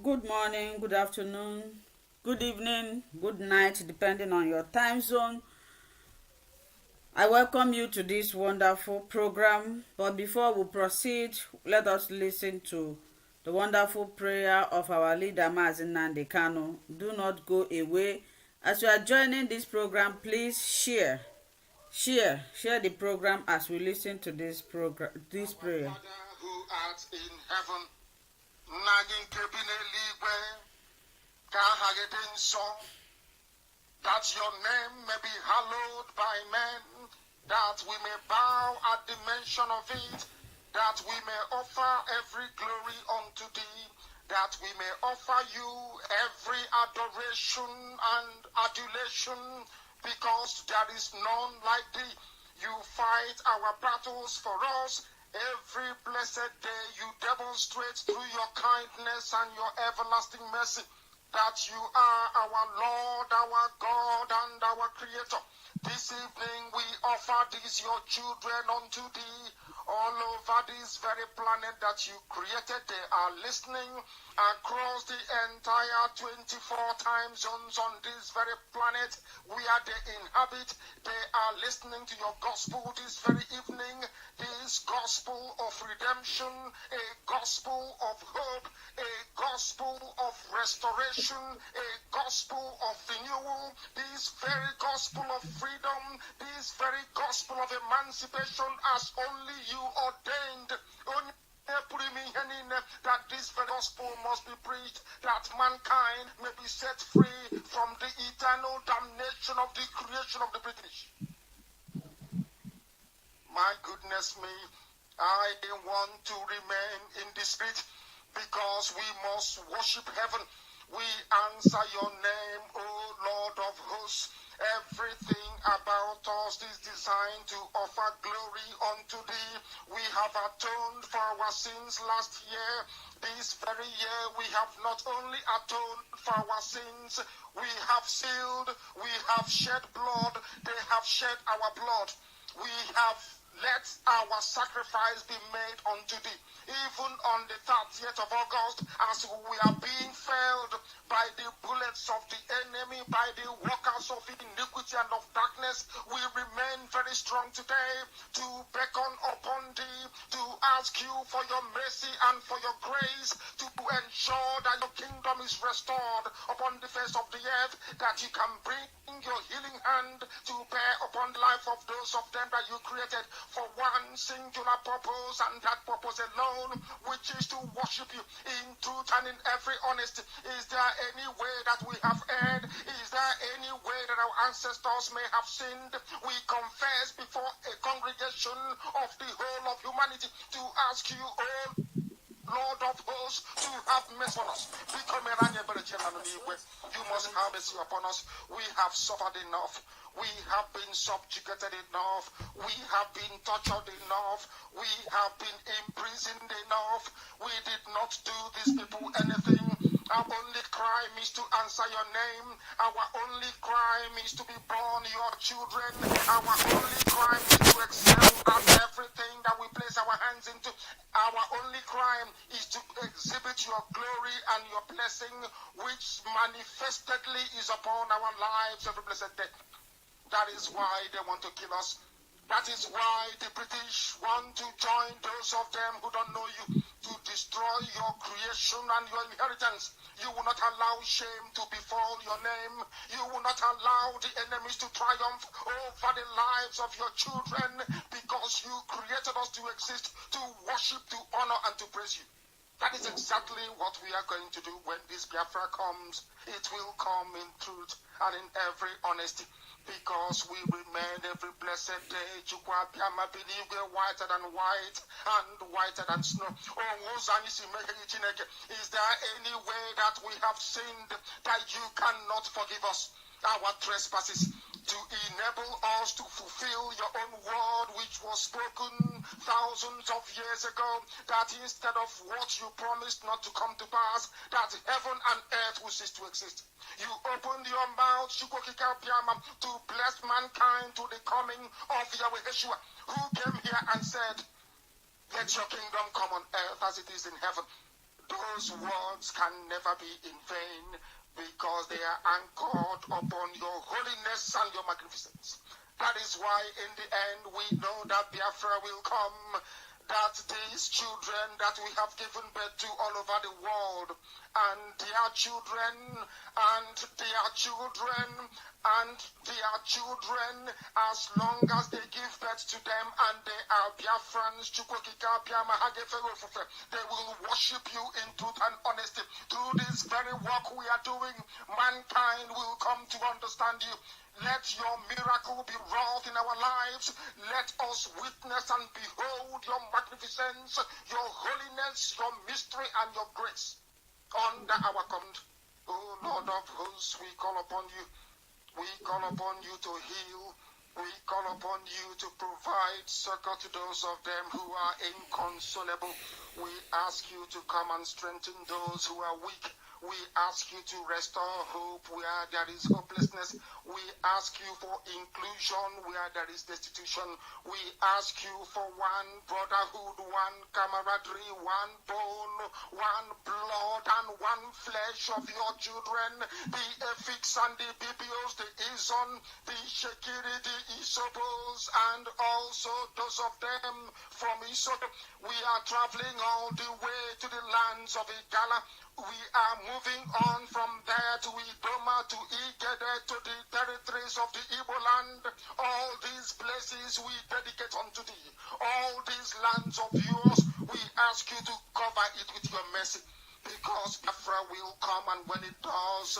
Good morning, good afternoon, good evening, good night, depending on your time zone. I welcome you to this wonderful program. But before we proceed, let us listen to the wonderful prayer of our leader, Nnamdi Kanu. Do not go away. As you are joining this program, please share the program as we listen to this prayer. Father who art in heaven, that your name may be hallowed by men, that we may bow at the mention of it, that we may offer every glory unto thee, that we may offer you every adoration and adulation, because there is none like thee. You fight our battles for us. Every blessed day you demonstrate through your kindness and your everlasting mercy that you are our Lord, our God, and our Creator. This evening we offer these your children unto thee. All over this very planet that you created, they are listening across the entire 24 time zones on this very planet where they inhabit. They are listening to your gospel this very evening, this gospel of redemption, a gospel of hope, a gospel of restoration, a gospel of renewal, this very gospel of freedom, this very gospel of emancipation as only you ordained. That this very gospel must be preached, that mankind may be set free from the eternal damnation of the creation of the British. My goodness me, I want to remain in the spirit because we must worship heaven. We answer your name, O Lord of hosts. Everything about us is designed to offer glory unto thee. We have atoned for our sins last year. This very year we have not only atoned for our sins, we have sealed, we have shed blood, they have shed our blood. We have let our sacrifice be made unto thee. Even on the 30th of August, as we are being felled by the bullets of the enemy, by the workers of iniquity and of darkness, we remain very strong today to beckon upon thee, to ask you for your mercy and for your grace, to ensure that your kingdom is restored upon the face of the earth, that you can bring your healing hand to bear upon the life of those of them that you created for one singular purpose, and that purpose alone, which is to worship you in truth and in every honesty. Is there any way that we have erred? Is there any way that our ancestors may have sinned? We confess before a congregation of the whole of humanity to ask you, oh Lord of hosts, to have mercy on us. You must have mercy upon us. We have suffered enough. We have been subjugated enough. We have been tortured enough. We have been imprisoned enough. We did not do these people anything. Our only crime is to answer your name. Our only crime is to be born your children. Our only crime is to excel at everything that we place our hands into. Our only crime is to exhibit your glory and your blessing, which manifestedly is upon our lives every blessed day. That is why they want to kill us. That is why the British want to join those of them who don't know you, to destroy your creation and your inheritance. You will not allow shame to befall your name. You will not allow the enemies to triumph over the lives of your children, because you created us to exist, to worship, to honor, and to praise you. That is exactly what we are going to do when this Biafra comes. It will come in truth and in every honesty, because we remain every blessed day whiter than white and whiter than snow. Is there any way that we have sinned that you cannot forgive us our trespasses, to enable us to fulfill your own word which was spoken thousands of years ago, that instead of what you promised not to come to pass, that heaven and earth will cease to exist. You opened your mouth to bless mankind to the coming of Yahweh Yeshua, who came here and said, let your kingdom come on earth as it is in heaven. Those words can never be in vain because they are anchored upon your holiness and your magnificence. That is why in the end we know that Biafra will come, that these children that we have given birth to all over the world, and their children, and their children, and their children, as long as they give birth to them and they are Biafrans, they will worship you in truth and honesty. Through this very work we are doing, mankind will come to understand you. Let your miracle be wrought in our lives. Let us witness and behold your magnificence, your holiness, your mystery, and your grace under our command. O Lord of hosts, we call upon you. We call upon you to heal. We call upon you to provide succor to those of them who are inconsolable. We ask you to come and strengthen those who are weak. We ask you to restore hope where there is hopelessness. We ask you for inclusion where there is destitution. We ask you for one brotherhood, one camaraderie, one bone, one blood, and one flesh of your children. The Efiks and the BBOs, the Izon, the Shekiri, the Isobos, and also those of them from Isoto. We are traveling all the way to the lands of Igala. We are moving on from there to Idoma, to Igede, to the territories of the Igbo land. All these places we dedicate unto thee. All these lands of yours, we ask you to cover it with your mercy. Because Biafra will come, and when it does,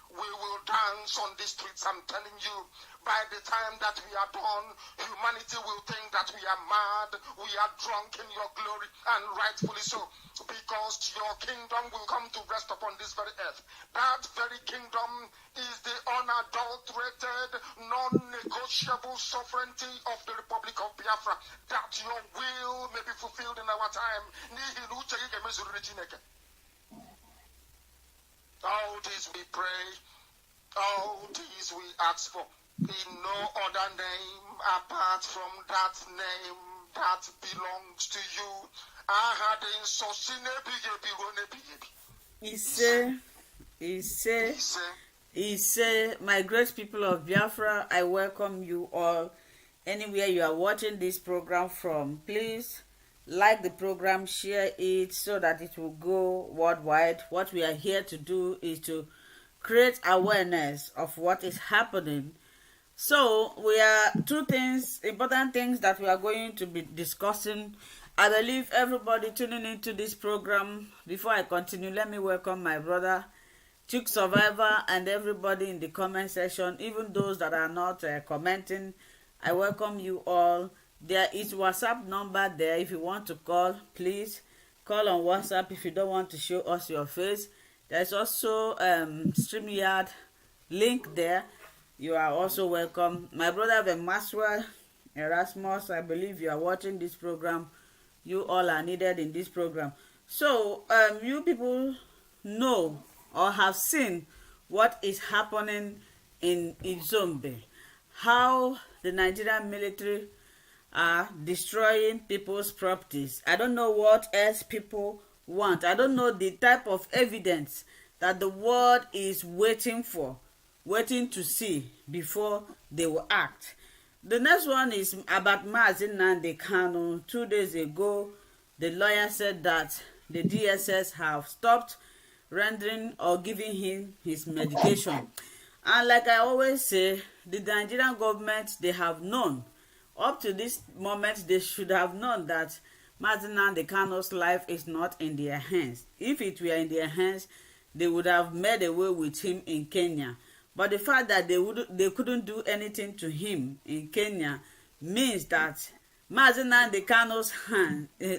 we will dance on the streets. I'm telling you, by the time that we are done, humanity will think that we are mad, we are drunk in your glory, and rightfully so, because your kingdom will come to rest upon this very earth. That very kingdom is the unadulterated, non-negotiable sovereignty of the Republic of Biafra, that your will may be fulfilled in our time. All this we pray, all this we ask for, in no other name apart from that name that belongs to you. He say, my great people of Biafra, I welcome you all. Anywhere you are watching this program from, please like the program, share it so that it will go worldwide. What we are here to do is to create awareness of what is happening. So we are important things that we are going to be discussing. I believe everybody tuning into this program. Before I continue, let me welcome my brother Chick Survivor and everybody in the comment section, even those that are not commenting. I welcome you all. There is WhatsApp number there. If you want to call, please call on WhatsApp. If you don't want to show us your face, there's also StreamYard link there. You are also welcome. My brother Maswell Erasmus, I believe you are watching this program. You all are needed in this program. So you people know or have seen what is happening in Izombe, how the Nigerian military are destroying people's properties. I don't know what else people want. I don't know the type of evidence that the world is waiting to see before they will act. The next one is about Nnamdi Kanu. 2 days ago, the lawyer said that the DSS have stopped rendering or giving him his medication. And like I always say, the Nigerian government, they have known. Up to this moment, they should have known that Nnamdi Kanu's life is not in their hands. If it were in their hands, they would have made away with him in Kenya. But the fact that they couldn't do anything to him in Kenya means that Nnamdi Kanu's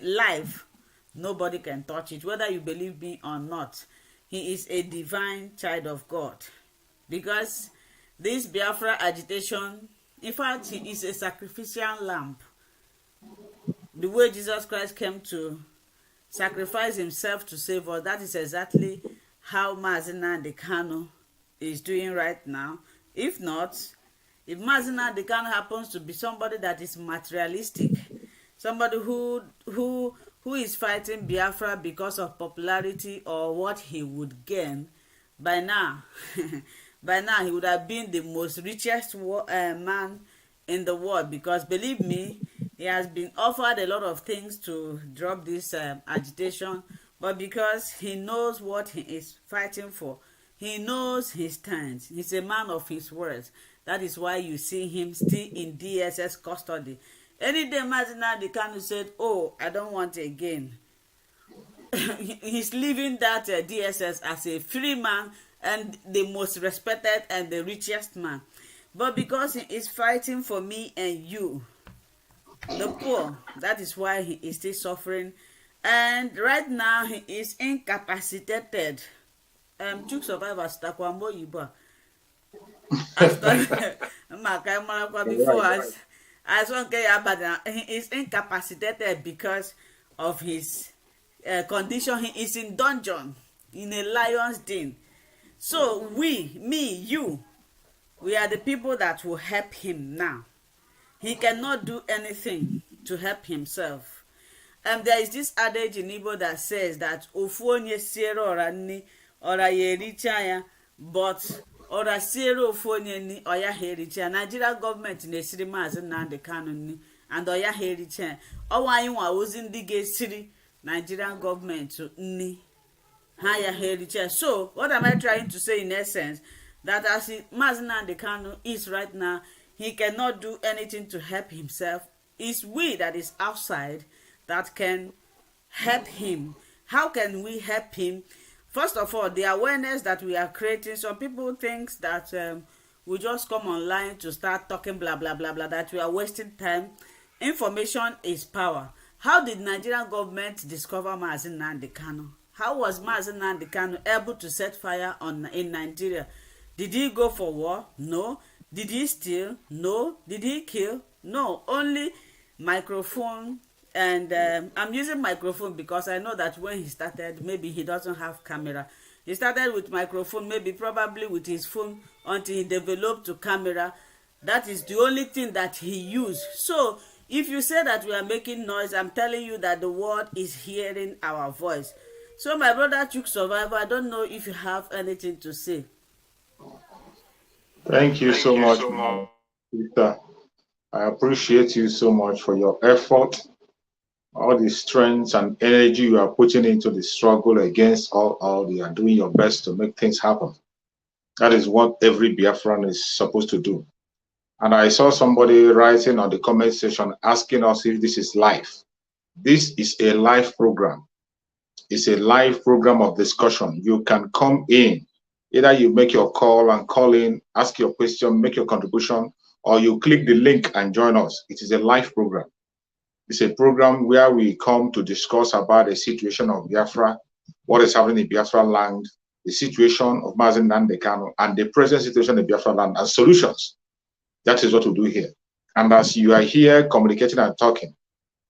life, nobody can touch it, whether you believe me or not. He is a divine child of God. Because this Biafra agitation, in fact, he is a sacrificial lamb. The way Jesus Christ came to sacrifice himself to save us, that is exactly how Nnamdi Kanu is doing right now. If not, if Nnamdi Kanu happens to be somebody that is materialistic, somebody who is fighting Biafra because of popularity or what he would gain, by now, by now he would have been the most richest man in the world, because believe me, he has been offered a lot of things to drop this agitation, but because he knows what he is fighting for, he knows his stands. He's a man of his words. That is why you see him still in DSS custody. Any day Nnamdi Kanu said, "Oh, I don't want again," he's leaving that DSS as a free man and the most respected and the richest man. But because he is fighting for me and you, the poor, that is why he is still suffering. And right now he is incapacitated. Chuk survivors takwambo yiba. Before as one he is incapacitated because of his condition. He is in dungeon, in a lion's den. So you, we are the people that will help him now. He cannot do anything to help himself. There is this adage in Igbo that says that ofuonye siero orani ora yerichaya, but ora siero ofuonye ni oya herichaya. Nigeria government na-esiri Maazị Nnamdi Kanu ni and oya herichaya. Ọwa anyị nwa ozi ndị ga-esiri Nigerian government ni ha ya herichaya. So what am I trying to say in essence? That as Maazị Nnamdi Kanu is right now, he cannot do anything to help himself. It's we that is outside that can help him. How can we help him? First of all, the awareness that we are creating. Some people think that we just come online to start talking blah blah blah blah, that we are wasting time. Information is power. How did Nigerian government discover Maazị Nnamdi Kanu? How was Maazị Nnamdi Kanu able to set fire in Nigeria? Did he go for war? No. Did he steal? No. Did he kill? No. Only microphone. And I'm using microphone because I know that when he started, maybe he doesn't have camera. He started with microphone, maybe probably with his phone, until he developed to camera. That is the only thing that he used. So if you say that we are making noise, I'm telling you that the world is hearing our voice. So my brother Chuk Survivor, I don't know if you have anything to say. Thank you so much, Peter. I appreciate you so much for your effort, all the strength and energy you are putting into the struggle against all you are doing your best to make things happen. That is what every Biafran is supposed to do. And I saw somebody writing on the comment section asking us if this is live. This is a live program. It's a live program of discussion. You can come in. Either you make your call and call in, ask your question, make your contribution, or you click the link and join us. It is a live program. It's a program where we come to discuss about the situation of Biafra, what is happening in Biafra land, the situation of Maazị Nnamdi Kanu, and the present situation in Biafra land, and solutions. That is what we do here. And as you are here communicating and talking,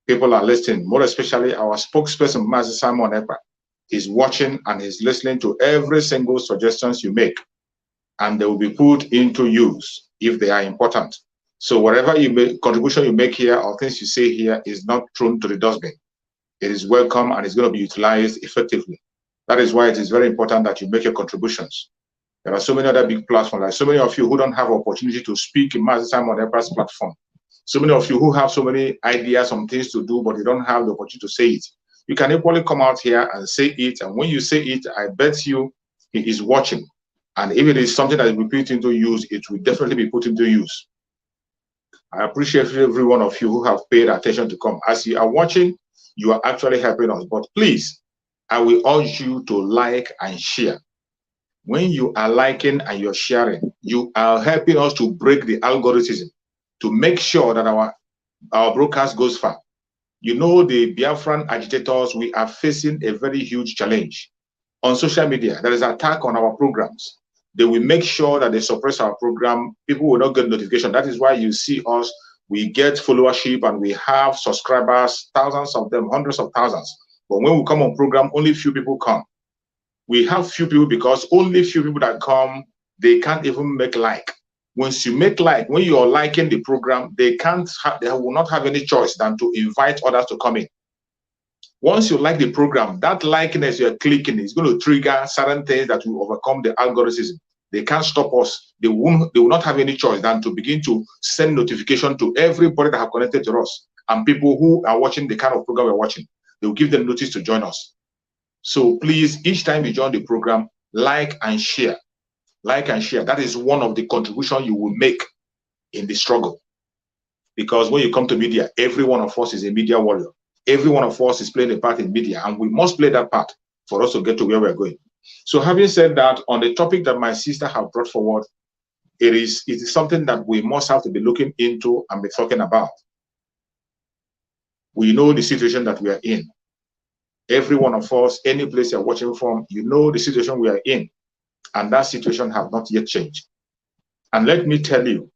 people are listening, more especially our spokesperson, Maazị Simon Ekpa. Is watching and is listening to every single suggestions you make, and they will be put into use if they are important. So whatever you make, contribution you make here or things you say here is not thrown to the dustbin. It is welcome and it's going to be utilized effectively. That is why it is very important that you make your contributions. There are so many other big platforms, like so many of you who don't have opportunity to speak in Maazị Simon Ekpa's platform. So many of you who have so many ideas, some things to do, but you don't have the opportunity to say it. You can equally come out here and say it, and when you say it, I bet you he is watching. And if it is something that will be put into use, it will definitely be put into use. I appreciate every one of you who have paid attention to come. As you are watching, you are actually helping us. But please, I will urge you to like and share. When you are liking and you're sharing, you are helping us to break the algorithm, to make sure that our broadcast goes far. You know, the Biafran agitators, we are facing a very huge challenge. On social media, there is an attack on our programs. They will make sure that they suppress our program. People will not get notification. That is why you see us, we get followership and we have subscribers, thousands of them, hundreds of thousands. But when we come on program, only few people come. We have few people because only few people that come, they can't even make like. Once you make like, when you are liking the program, they will not have any choice than to invite others to come in. Once you like the program, that likeness you're clicking is going to trigger certain things that will overcome the algorithm. They can't stop us. They will not have any choice than to begin to send notification to everybody that have connected to us and people who are watching the kind of program we're watching. They will give them notice to join us. So please, each time you join the program, like and share. Like and share. That is one of the contributions you will make in the struggle. Because when you come to media, every one of us is a media warrior. Every one of us is playing a part in media, and we must play that part for us to get to where we're going. So having said that, on the topic that my sister have brought forward, it is something that we must have to be looking into and be talking about. We know the situation that we are in. Every one of us, any place you're watching from, you know the situation we are in, and that situation have not yet changed. And let me tell you,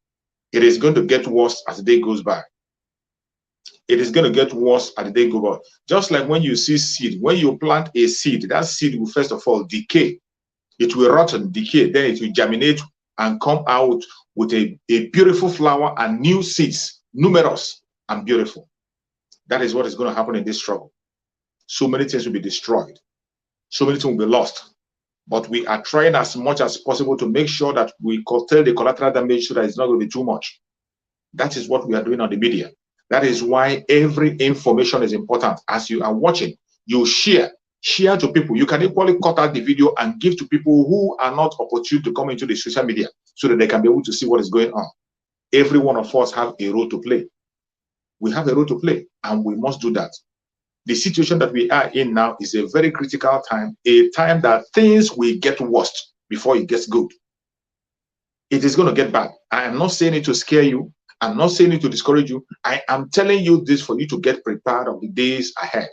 it is going to get worse as the day goes by. It is going to get worse as the day goes by. Just like when you see seed, when you plant a seed, that seed will first of all decay. It will rot and decay, then it will germinate and come out with a beautiful flower and new seeds, numerous and beautiful. That is what is going to happen in this struggle. So many things will be destroyed. So many things will be lost. But we are trying as much as possible to make sure that we curtail the collateral damage so that it's not going to be too much. That is what we are doing on the media. That is why every information is important. As you are watching, you share to people. You can equally cut out the video and give to people who are not opportune to come into the social media so that they can be able to see what is going on. Every one of us have a role to play. We have a role to play, and we must do that. The situation that we are in now is a very critical time, a time that things will get worse before it gets good. It is going to get bad. I am not saying it to scare you. I'm not saying it to discourage you. I am telling you this for you to get prepared of the days ahead.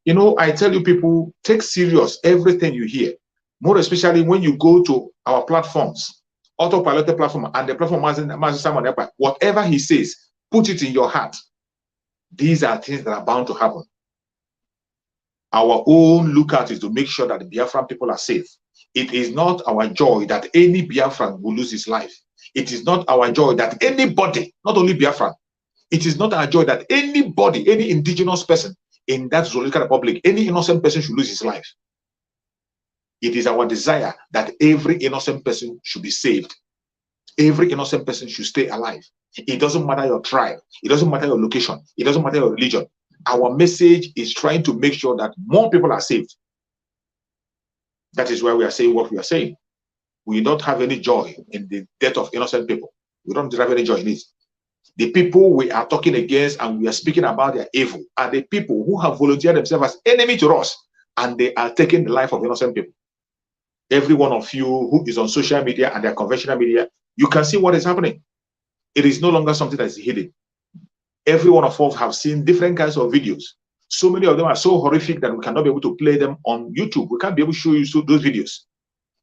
You know, I tell you people, take serious everything you hear, more especially when you go to our platforms, Autopilot platform and the platform whatever he says, put it in your heart. These are things that are bound to happen. Our own lookout is to make sure that the Biafran people are safe. It is not our joy that any Biafran will lose his life. It is not our joy that anybody, not only Biafran, it is not our joy that anybody, any indigenous person in that Zoological Republic, any innocent person should lose his life. It is our desire that every innocent person should be saved. Every innocent person should stay alive. It doesn't matter your tribe. It doesn't matter your location. It doesn't matter your religion. Our message is trying to make sure that more people are saved. That is why we are saying what we are saying. We don't have any joy in the death of innocent people. We don't have any joy in it. The people we are talking against and we are speaking about their evil are the people who have volunteered themselves as enemy to us, and they are taking the life of innocent people. Every one of you who is on social media and their conventional media, you can see what is happening. It is no longer something that is hidden. Every one of us have seen different kinds of videos. So many of them are so horrific that we cannot be able to play them on YouTube. We can't be able to show you those videos.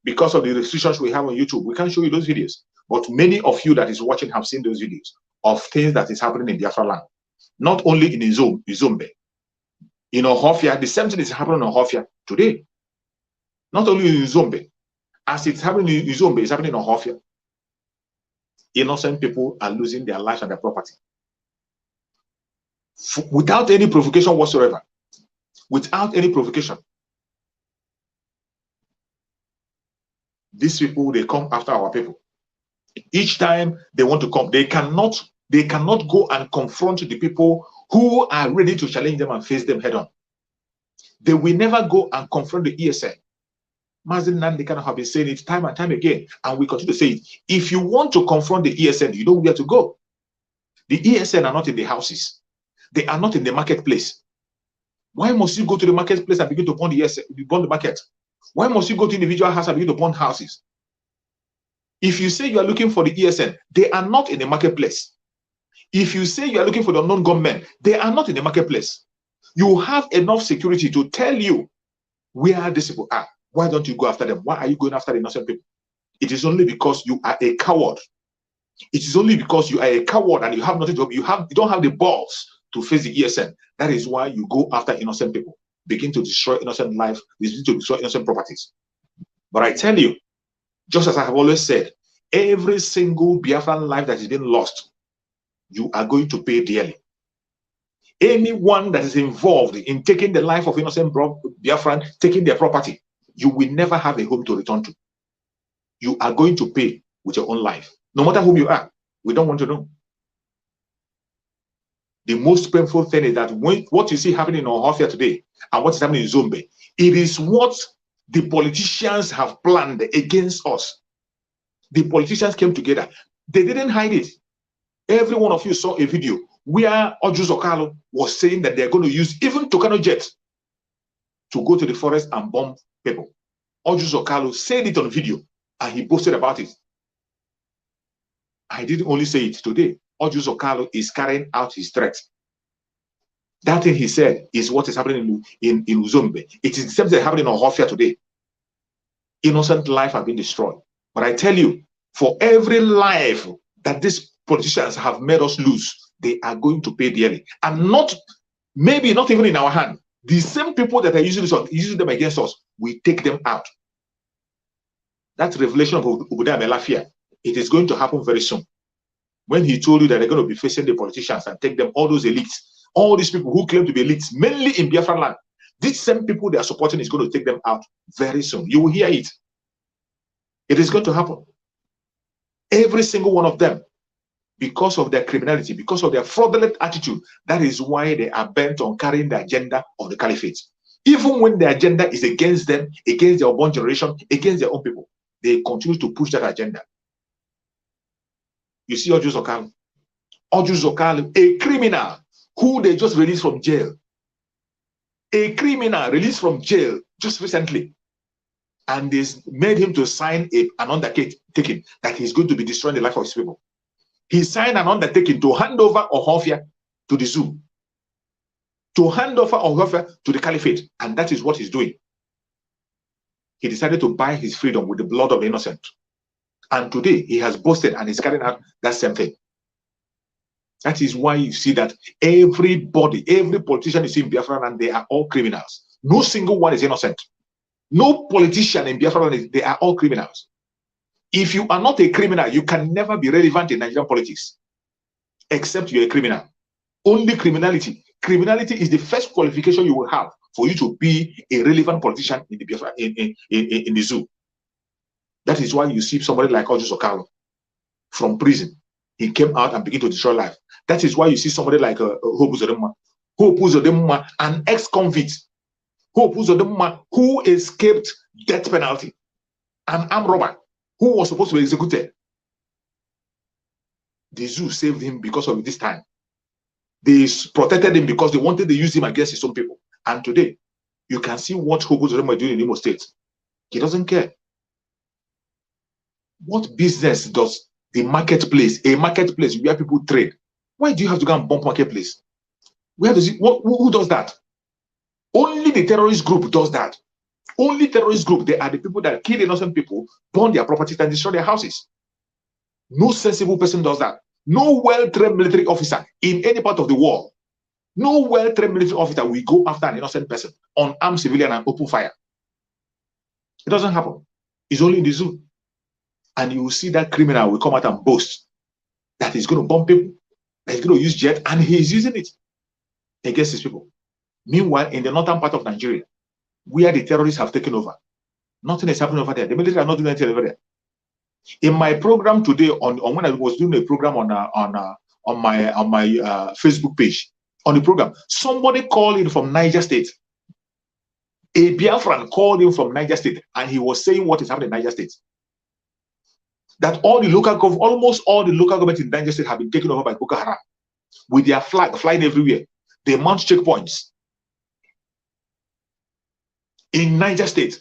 Because of the restrictions we have on YouTube, we can't show you those videos. But many of you that is watching have seen those videos of things that is happening in Biafra land. Not only in Izombe. In Ohofia, the same thing is happening in Ohofia today. Not only in Izombe. As it's happening in Izombe, it's happening in Ohofia. Innocent people are losing their lives and their property. Without any provocation whatsoever. Without any provocation. These people, they come after our people. Each time they want to come, they cannot go and confront the people who are ready to challenge them and face them head on. They will never go and confront the ESN. Nnamdi Kanu have been saying it time and time again, and we continue to say it. If you want to confront the ESN, you know where to go. The ESN are not in the houses. They are not in the marketplace. Why must you go to the marketplace and begin to burn the ESN, burn the market? Why must you go to individual houses and begin to burn houses? If you say you are looking for the ESN, they are not in the marketplace. If you say you are looking for the unknown gunmen, they are not in the marketplace. You have enough security to tell you where these people are. Why don't you go after them? Why are you going after the innocent people? It is only because you are a coward. It is only because you are a coward and you have nothing to do. You don't have the balls to face the ESN. That is why you go after innocent people. Begin to destroy innocent life, begin to destroy innocent properties. But I tell you, just as I have always said, Every single Biafran life that is being lost, you are going to pay dearly. Anyone that is involved in taking the life of innocent Biafran, taking their property, you will never have a home to return to. You are going to pay with your own life. No matter whom you are, we don't want to know. The most painful thing is that what you see happening in Ohafia today and what is happening in Zombe, it is what the politicians have planned against us. The politicians came together. They didn't hide it. Every one of you saw a video where H0RR0R was saying that they're going to use even Tucano jets to go to the forest and bomb people. H0RR0R said it on video and he posted about it. I didn't only say it today. H0RR0R is carrying out his threat. That thing he said is what is happening in Uzombe. It is the same thing happening on Ohafia today. Innocent life have been destroyed. But I tell you, for every life that these politicians have made us lose, they are going to pay dearly. And maybe not even in our hand. The same people that are using them against us, we take them out. That revelation of Obadiah Melafia, it is going to happen very soon. When he told you that they're going to be facing the politicians and take them, all those elites, all these people who claim to be elites, mainly in Biafra land, these same people they are supporting is going to take them out very soon. You will hear it. It is going to happen. Every single one of them, because of their criminality, because of their fraudulent attitude, that is why they are bent on carrying the agenda of the caliphate. Even when the agenda is against them, against their unborn generation, against their own people, they continue to push that agenda. You see H0RR0R, a criminal who they just released from jail. A criminal released from jail just recently. And they made him to sign an undertaking that he's going to be destroying the life of his people. He signed an undertaking to hand over Ohafia to the zoo, to hand over Ohafia to the caliphate, and that is what he's doing. He decided to buy his freedom with the blood of the innocent. And today he has boasted and is carrying out that same thing. That is why you see that everybody, every politician you see in Biafra land, they are all criminals. No single one is innocent. No politician in Biafra land, they are all criminals. If you are not a criminal, you can never be relevant in Nigerian politics, except you're a criminal. Only criminality. Criminality is the first qualification you will have for you to be a relevant politician in the Biafra, in the zoo. That is why you see somebody like H0RR0R from prison. He came out and began to destroy life. That is why you see somebody like Hope Uzodinma, an ex-convict. Hope Uzodinma, who escaped death penalty, an armed robber who was supposed to be executed. The zoo saved him because of this time. They protected him because they wanted to use him against his own people. And today, you can see what Hope Uzodinma is doing in Imo State. He doesn't care. What business does the marketplace, a marketplace where people trade, why do you have to go and bomb marketplace? Where does it, who does that? Only the terrorist group does that. Only terrorist group, they are the people that kill innocent people, burn their properties and destroy their houses. No sensible person does that. No well-trained military officer in any part of the world, no well-trained military officer will go after an innocent person, unarmed civilian and open fire. It doesn't happen. It's only in the zoo. And you will see that criminal will come out and boast that he's going to bomb people, that he's going to use jet, and he's using it against his people. Meanwhile, in the northern part of Nigeria, where the terrorists have taken over, nothing is happening over there. The military are not doing anything over there. In my program today, on when I was doing a program on my Facebook page, on the program, somebody called in from Niger State. A Biafran called in from Niger State, and he was saying what is happening in Niger State. That all the local government, almost all the local government in Niger State have been taken over by Boko Haram, with their flag flying everywhere. They mount checkpoints in Niger State.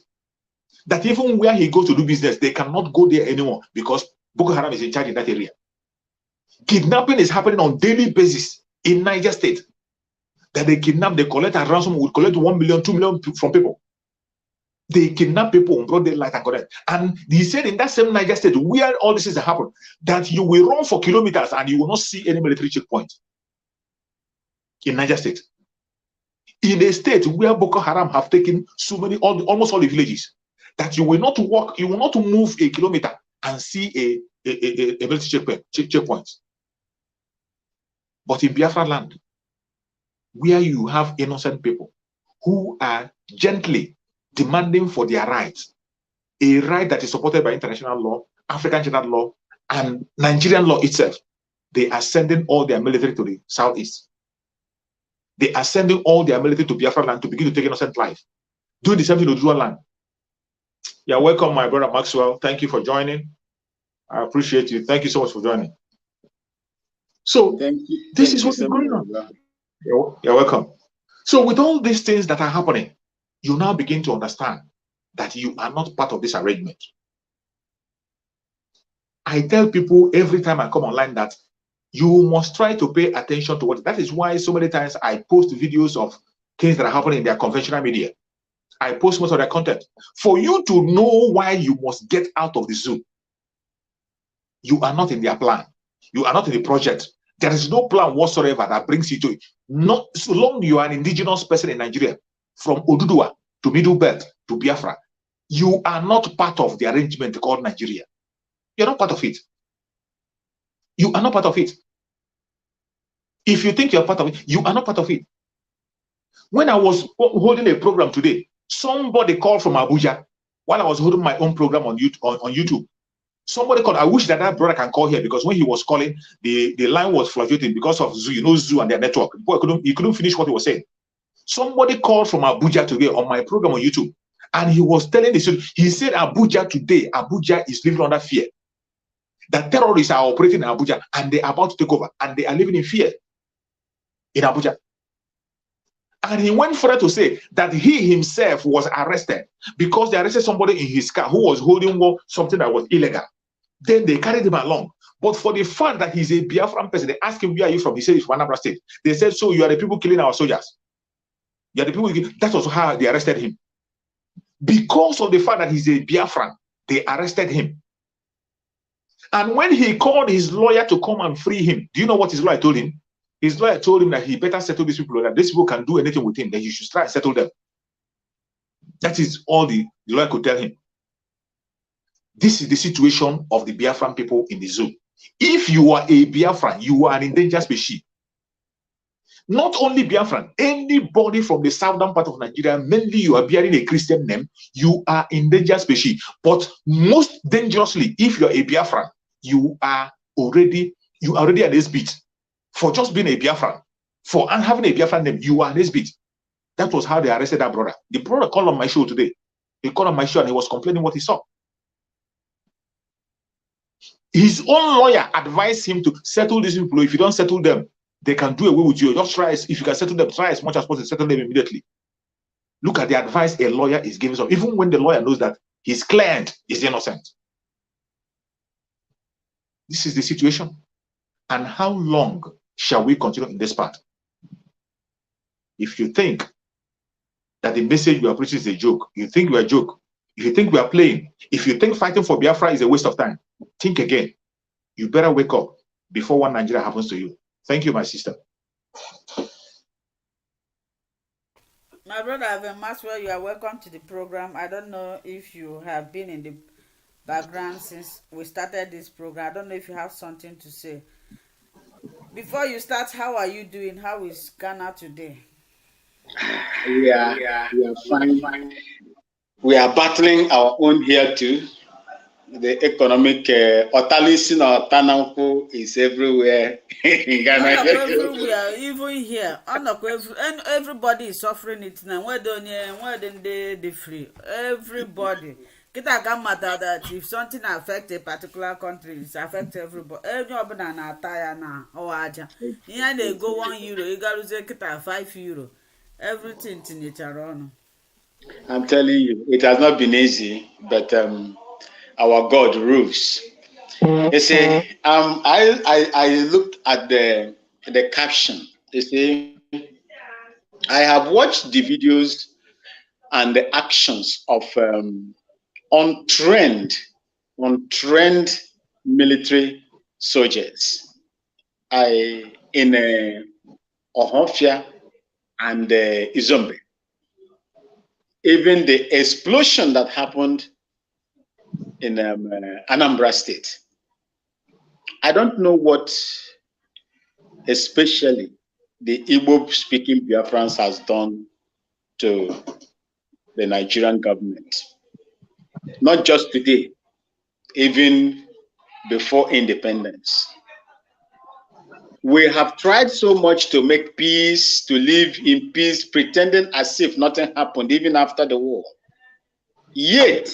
That even where he goes to do business, they cannot go there anymore because Boko Haram is in charge in that area. Kidnapping is happening on a daily basis in Niger State. That they kidnap, they collect a ransom, would collect 1 million, 2 million from people. They kidnap people on broad daylight and collect. And he said in that same Niger State, where all this is happen, that you will run for kilometers and you will not see any military checkpoint in Niger State. In a state where Boko Haram have taken so many, almost all the villages, that you will not walk, you will not move a kilometer and see a military checkpoint. But in Biafra land, where you have innocent people who are gently demanding for their rights, a right that is supported by international law, African general law, and Nigerian law itself, they are sending all their military to the southeast. They are sending all their military to Biafra land to begin to take innocent life. Doing the same thing to Dual land. You're welcome, my brother Maxwell. Thank you for joining. I appreciate you. Thank you so much for joining. So this is what's going on. You're welcome. So with all these things that are happening, you now begin to understand that you are not part of this arrangement. I tell people every time I come online that you must try to pay attention to what. That is why so many times I post videos of things that are happening in their conventional media. I post most of their content for you to know why you must get out of the zoo. You are not in their plan. You are not in the project. There is no plan whatsoever that brings you to it. Not so long you are an indigenous person in Nigeria, from Oduduwa to Middle Belt to Biafra, you are not part of the arrangement called Nigeria. You're not part of it. You are not part of it. If you think you're part of it, you are not part of it. When I was holding a program today, somebody called from Abuja while I was holding my own program on YouTube. Somebody called. I wish that brother can call here, because when he was calling, the line was fluctuating because of Zoo, Zoo and their network. He couldn't finish what he was saying. Somebody called from Abuja today on my program on YouTube, and he was telling the story. He said Abuja today, Abuja is living under fear. That terrorists are operating in Abuja and they are about to take over, and they are living in fear in Abuja. And he went further to say that he himself was arrested because they arrested somebody in his car who was holding something that was illegal. Then they carried him along. But for the fact that he's a Biafran person, they asked him, where are you from? He said, he's from Anambra State. They said, so you are the people killing our soldiers. You are the people. That was how they arrested him. Because of the fact that he's a Biafran, they arrested him. And when he called his lawyer to come and free him, do you know what his lawyer told him? His lawyer told him that he better settle these people, that these people can do anything with him, that he should try and settle them. That is all the lawyer could tell him. This is the situation of the Biafran people in the zoo. If you are a Biafran, you are an endangered species. Not only Biafran, anybody from the southern part of Nigeria, mainly you are bearing a Christian name, you are endangered species. But most dangerously, if you are a Biafran, you are already an SBIT. For just being a Biafran, for having a Biafran name, you are an SBIT. That was how they arrested that brother. The brother called on my show today. He called on my show and he was complaining what he saw. His own lawyer advised him to settle these people. If you don't settle them, they can do away with you. Just try, if you can settle them, try as much as possible to settle them immediately. Look at the advice a lawyer is giving some, even when the lawyer knows that his client is innocent. This is the situation. And how long shall we continue in this path? If you think that the message we are preaching is a joke, you think we are a joke, if you think we are playing, if you think fighting for Biafra is a waste of time, think again. You better wake up before one Nigeria happens to you. Thank you, my sister. My brother Evan Maxwell, you are welcome to the program. I don't know if you have been in the background since we started this program. I don't know if you have something to say. Before you start, how are you doing? How is Ghana today? We are fine. We are battling our own here too. The economic otalism or tananko is everywhere in Ghana. Everywhere, even here. Everybody is suffering it now. Where don't they free? Everybody. Kita can matter that if something affects a particular country, it affects everybody. Everybody na attire na or aja. Here they go €1, you gotta say kita €5. Everything in nature on. I'm telling you, it has not been easy, but our God rules. You see, I looked at the caption. You see, I have watched the videos and the actions of untrained military soldiers in Ohofia and Izombe. Even the explosion that happened in Anambra State. I don't know what especially the Igbo-speaking Biafrans has done to the Nigerian government. Not just today, even before independence. We have tried so much to make peace, to live in peace, pretending as if nothing happened even after the war. Yet,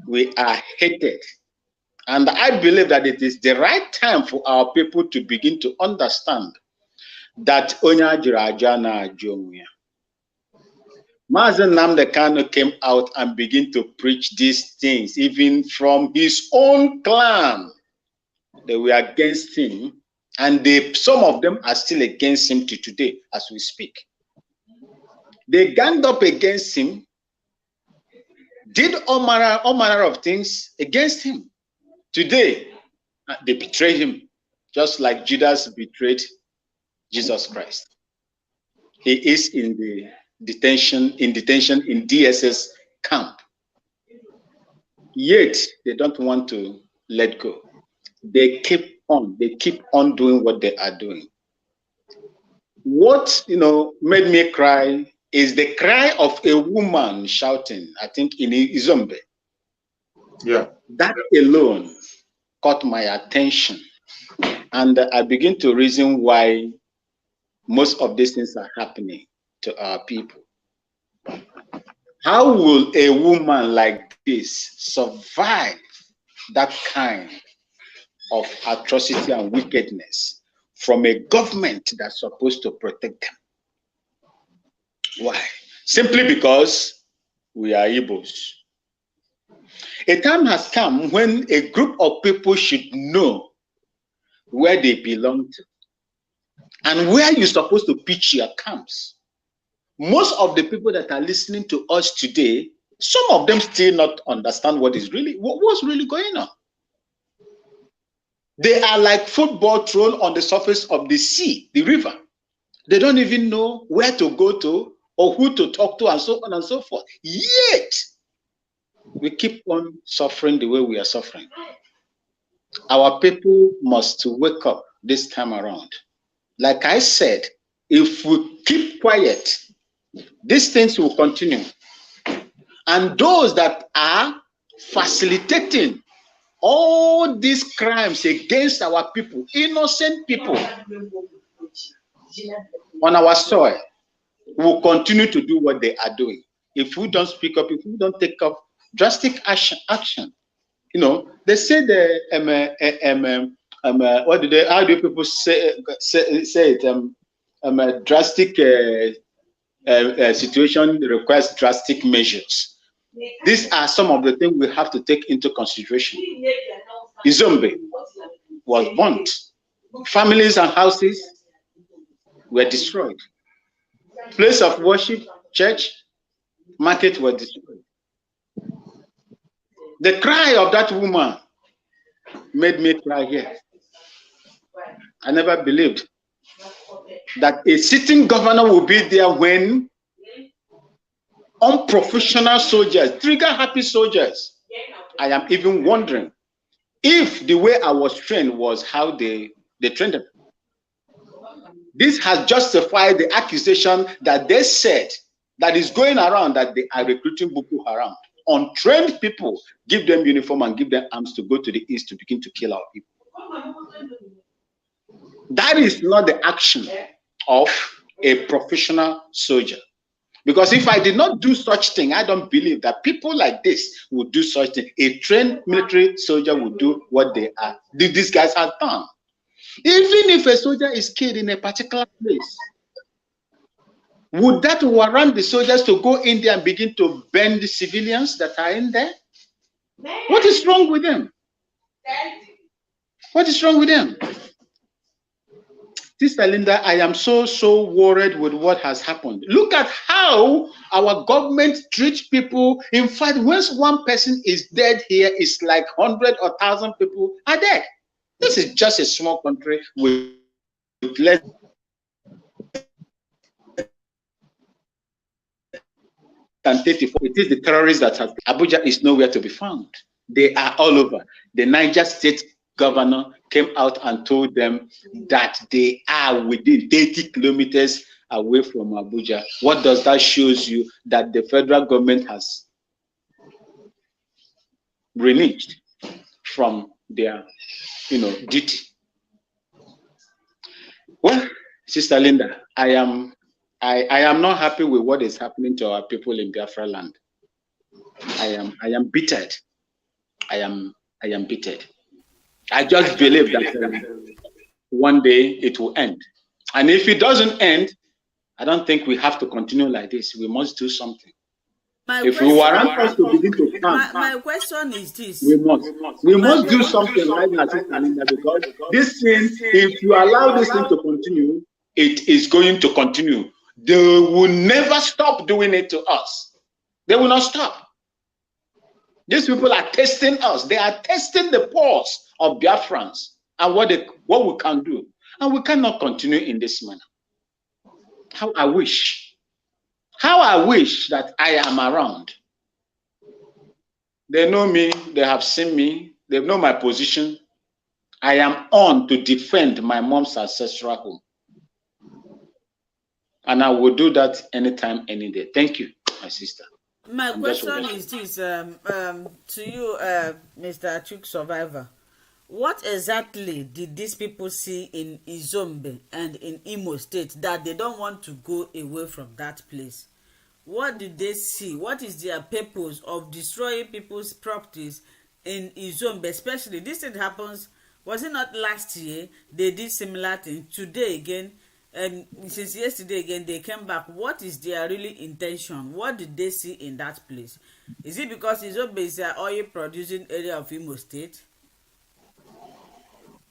we are hated. And I believe that it is the right time for our people to begin to understand that Onya Jirajana Jomia. Mazen Nnamdi Kanu came out and began to preach these things, even from his own clan. They were against him, and some of them are still against him to today as we speak. They ganged up against him, did all manner of things against him. Today, they betrayed him, just like Judas betrayed Jesus Christ. He is in the detention in DSS camp. Yet they don't want to let go. They keep on doing what they are doing. What made me cry is the cry of a woman shouting, I think in Izombe. Yeah. That alone caught my attention. And I begin to reason why most of these things are happening to our people. How will a woman like this survive that kind of atrocity and wickedness from a government that's supposed to protect them? Why? Simply because we are Igbos. A time has come when a group of people should know where they belong to and where you're supposed to pitch your camps. Most of the people that are listening to us today, some of them still not understand what's really going on. They are like football thrown on the surface of the sea, the river. They don't even know where to go to or who to talk to and so on and so forth. Yet, we keep on suffering the way we are suffering. Our people must wake up this time around. Like I said, if we keep quiet, these things will continue. And those that are facilitating all these crimes against our people, innocent people on our soil, will continue to do what they are doing. If we don't speak up, if we don't take up drastic action. They say how do people say it? A drastic situation requires drastic measures. These are some of the things we have to take into consideration. Izombe was burnt. Families and houses were destroyed. Place of worship, church, market were destroyed. The cry of that woman made me cry here. I never believed that a sitting governor will be there when unprofessional soldiers, trigger-happy soldiers. I am even wondering if the way I was trained was how they trained them. This has justified the accusation that they said that is going around that they are recruiting Boko Haram. Untrained people, give them uniform and give them arms to go to the east to begin to kill our people. That is not the action of a professional soldier. Because if I did not do such thing, I don't believe that people like this would do such thing. A trained military soldier would do what these guys have done. Even if a soldier is killed in a particular place, would that warrant the soldiers to go in there and begin to burn the civilians that are in there? What is wrong with them? What is wrong with them? Sister Linda, I am so worried with what has happened. Look at how our government treats people. In fact, once one person is dead here, it's like 100 or 1,000 people are dead. This is just a small country with less than 34. It is the terrorists that have. Abuja is nowhere to be found. They are all over. The Niger State governor came out and told them that they are within 30 kilometers away from Abuja. What does that shows you? That the federal government has reneged from their, duty. Well, Sister Linda, I am not happy with what is happening to our people in Biafra land. I am bittered. I am bittered. I just believe that one day it will end. And if it doesn't end, I don't think we have to continue like this. We must do something. If we want us to begin to come, my question is this: we must do something right now, Sister Linda, because this thing, if you allow this thing to continue, it is going to continue. They will never stop doing it to us. They will not stop. These people are testing us. They are testing the pulse of Biafrans and what we can do. And we cannot continue in this manner. How I wish that I am around. They know me, they have seen me, they know my position. I am on to defend my mom's ancestral home. And I will do that anytime, any day. Thank you, my sister. My question is this to you, Mr. Achuk Survivor. What exactly did these people see in Izombe and in Imo State that they don't want to go away from that place? What did they see? What is their purpose of destroying people's properties in Izombe? Especially, this thing happens, was it not last year they did similar thing? Today again, and since yesterday again, they came back. What is their really intention? What did they see in that place? Is it because Izombe is an oil producing area of Imo State?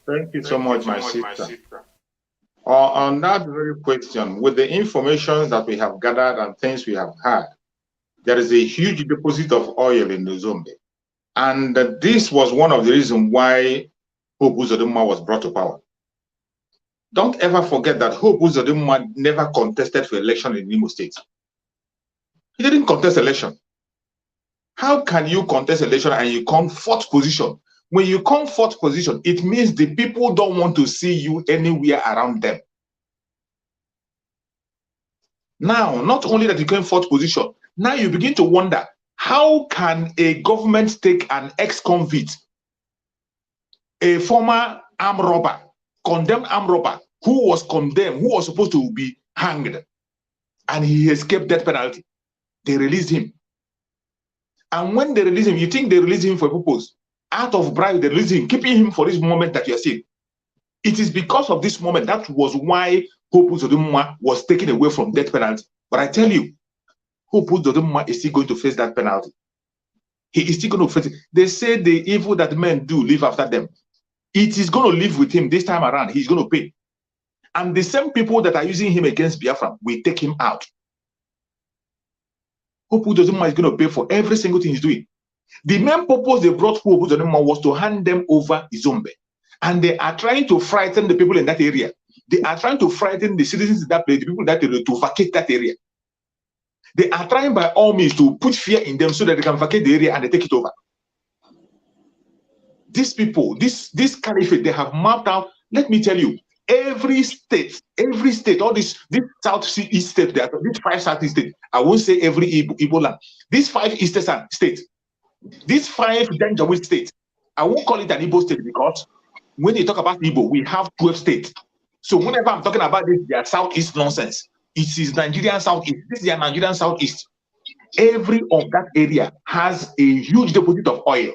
Thank you so much, my sister. On that very question, with the information that we have gathered and things we have had, there is a huge deposit of oil in Izombe. And this was one of the reasons why Hope Uzodinma was brought to power. Don't ever forget that Hope Uzodinma never contested for election in Imo State. He didn't contest election. How can you contest election and you come fourth position? When you come fourth position, it means the people don't want to see you anywhere around them. Now, not only that you came fourth position, now you begin to wonder, how can a government take an ex-convict, a former armed robber, condemned armed robber, who was condemned, who was supposed to be hanged, and he escaped death penalty? They released him. And when they release him, you think they release him for a purpose? Out of bribe, they release him, keeping him for this moment that you are seeing. It is because of this moment that was why Hope Uzodinma was taken away from death penalty. But I tell you, Hope Uzodinma is still going to face that penalty. He is still going to face it. They say the evil that men do live after them. It is going to live with him this time around. He's going to pay. And the same people that are using him against Biafra will take him out. Hope Uzodinma is going to pay for every single thing he's doing. The main purpose they brought Hope Uzodinma was to hand them over Izombe. And they are trying to frighten the people in that area. They are trying to frighten the citizens in that place, the people that area, to vacate that area. They are trying by all means to put fear in them so that they can vacate the area and they take it over. These people, this caliphate, they have mapped out. Let me tell you, every state, all this southeast state, these 5 southeast states, I won't say every Igbo land, these 5 eastern states, these 5 Janjaweed states, I won't call it an Igbo state because when you talk about Igbo, we have 12 states. So whenever I'm talking about this, they are southeast nonsense. It is Nigerian southeast. This is their Nigerian southeast. Every of that area has a huge deposit of oil.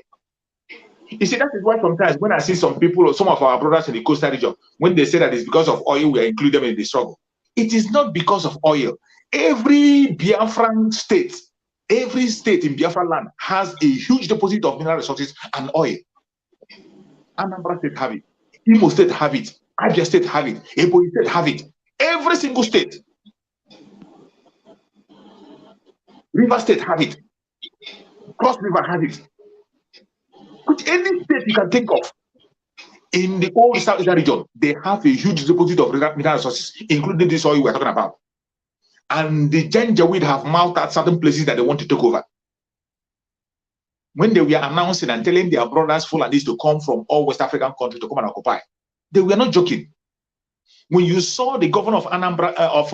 You see, that is why sometimes when I see some people or some of our brothers in the coastal region, when they say that it's because of oil, we include them in the struggle. It is not because of oil. Every Biafran state, every state in Biafra land has a huge deposit of mineral resources and oil. Anambra State have it. Imo State have it. Abia State have it. Ebonyi State have it. Every single state. River State have it. Cross River have it. But any state you can think of in the whole southern region, they have a huge deposit of mineral resources, including this oil we're talking about. And the Janjaweed have marked out certain places that they want to take over. when they were announcing and telling their brothers Fulanis to come from all West African countries to come and occupy. They were not joking. When you saw the governor of Anambra of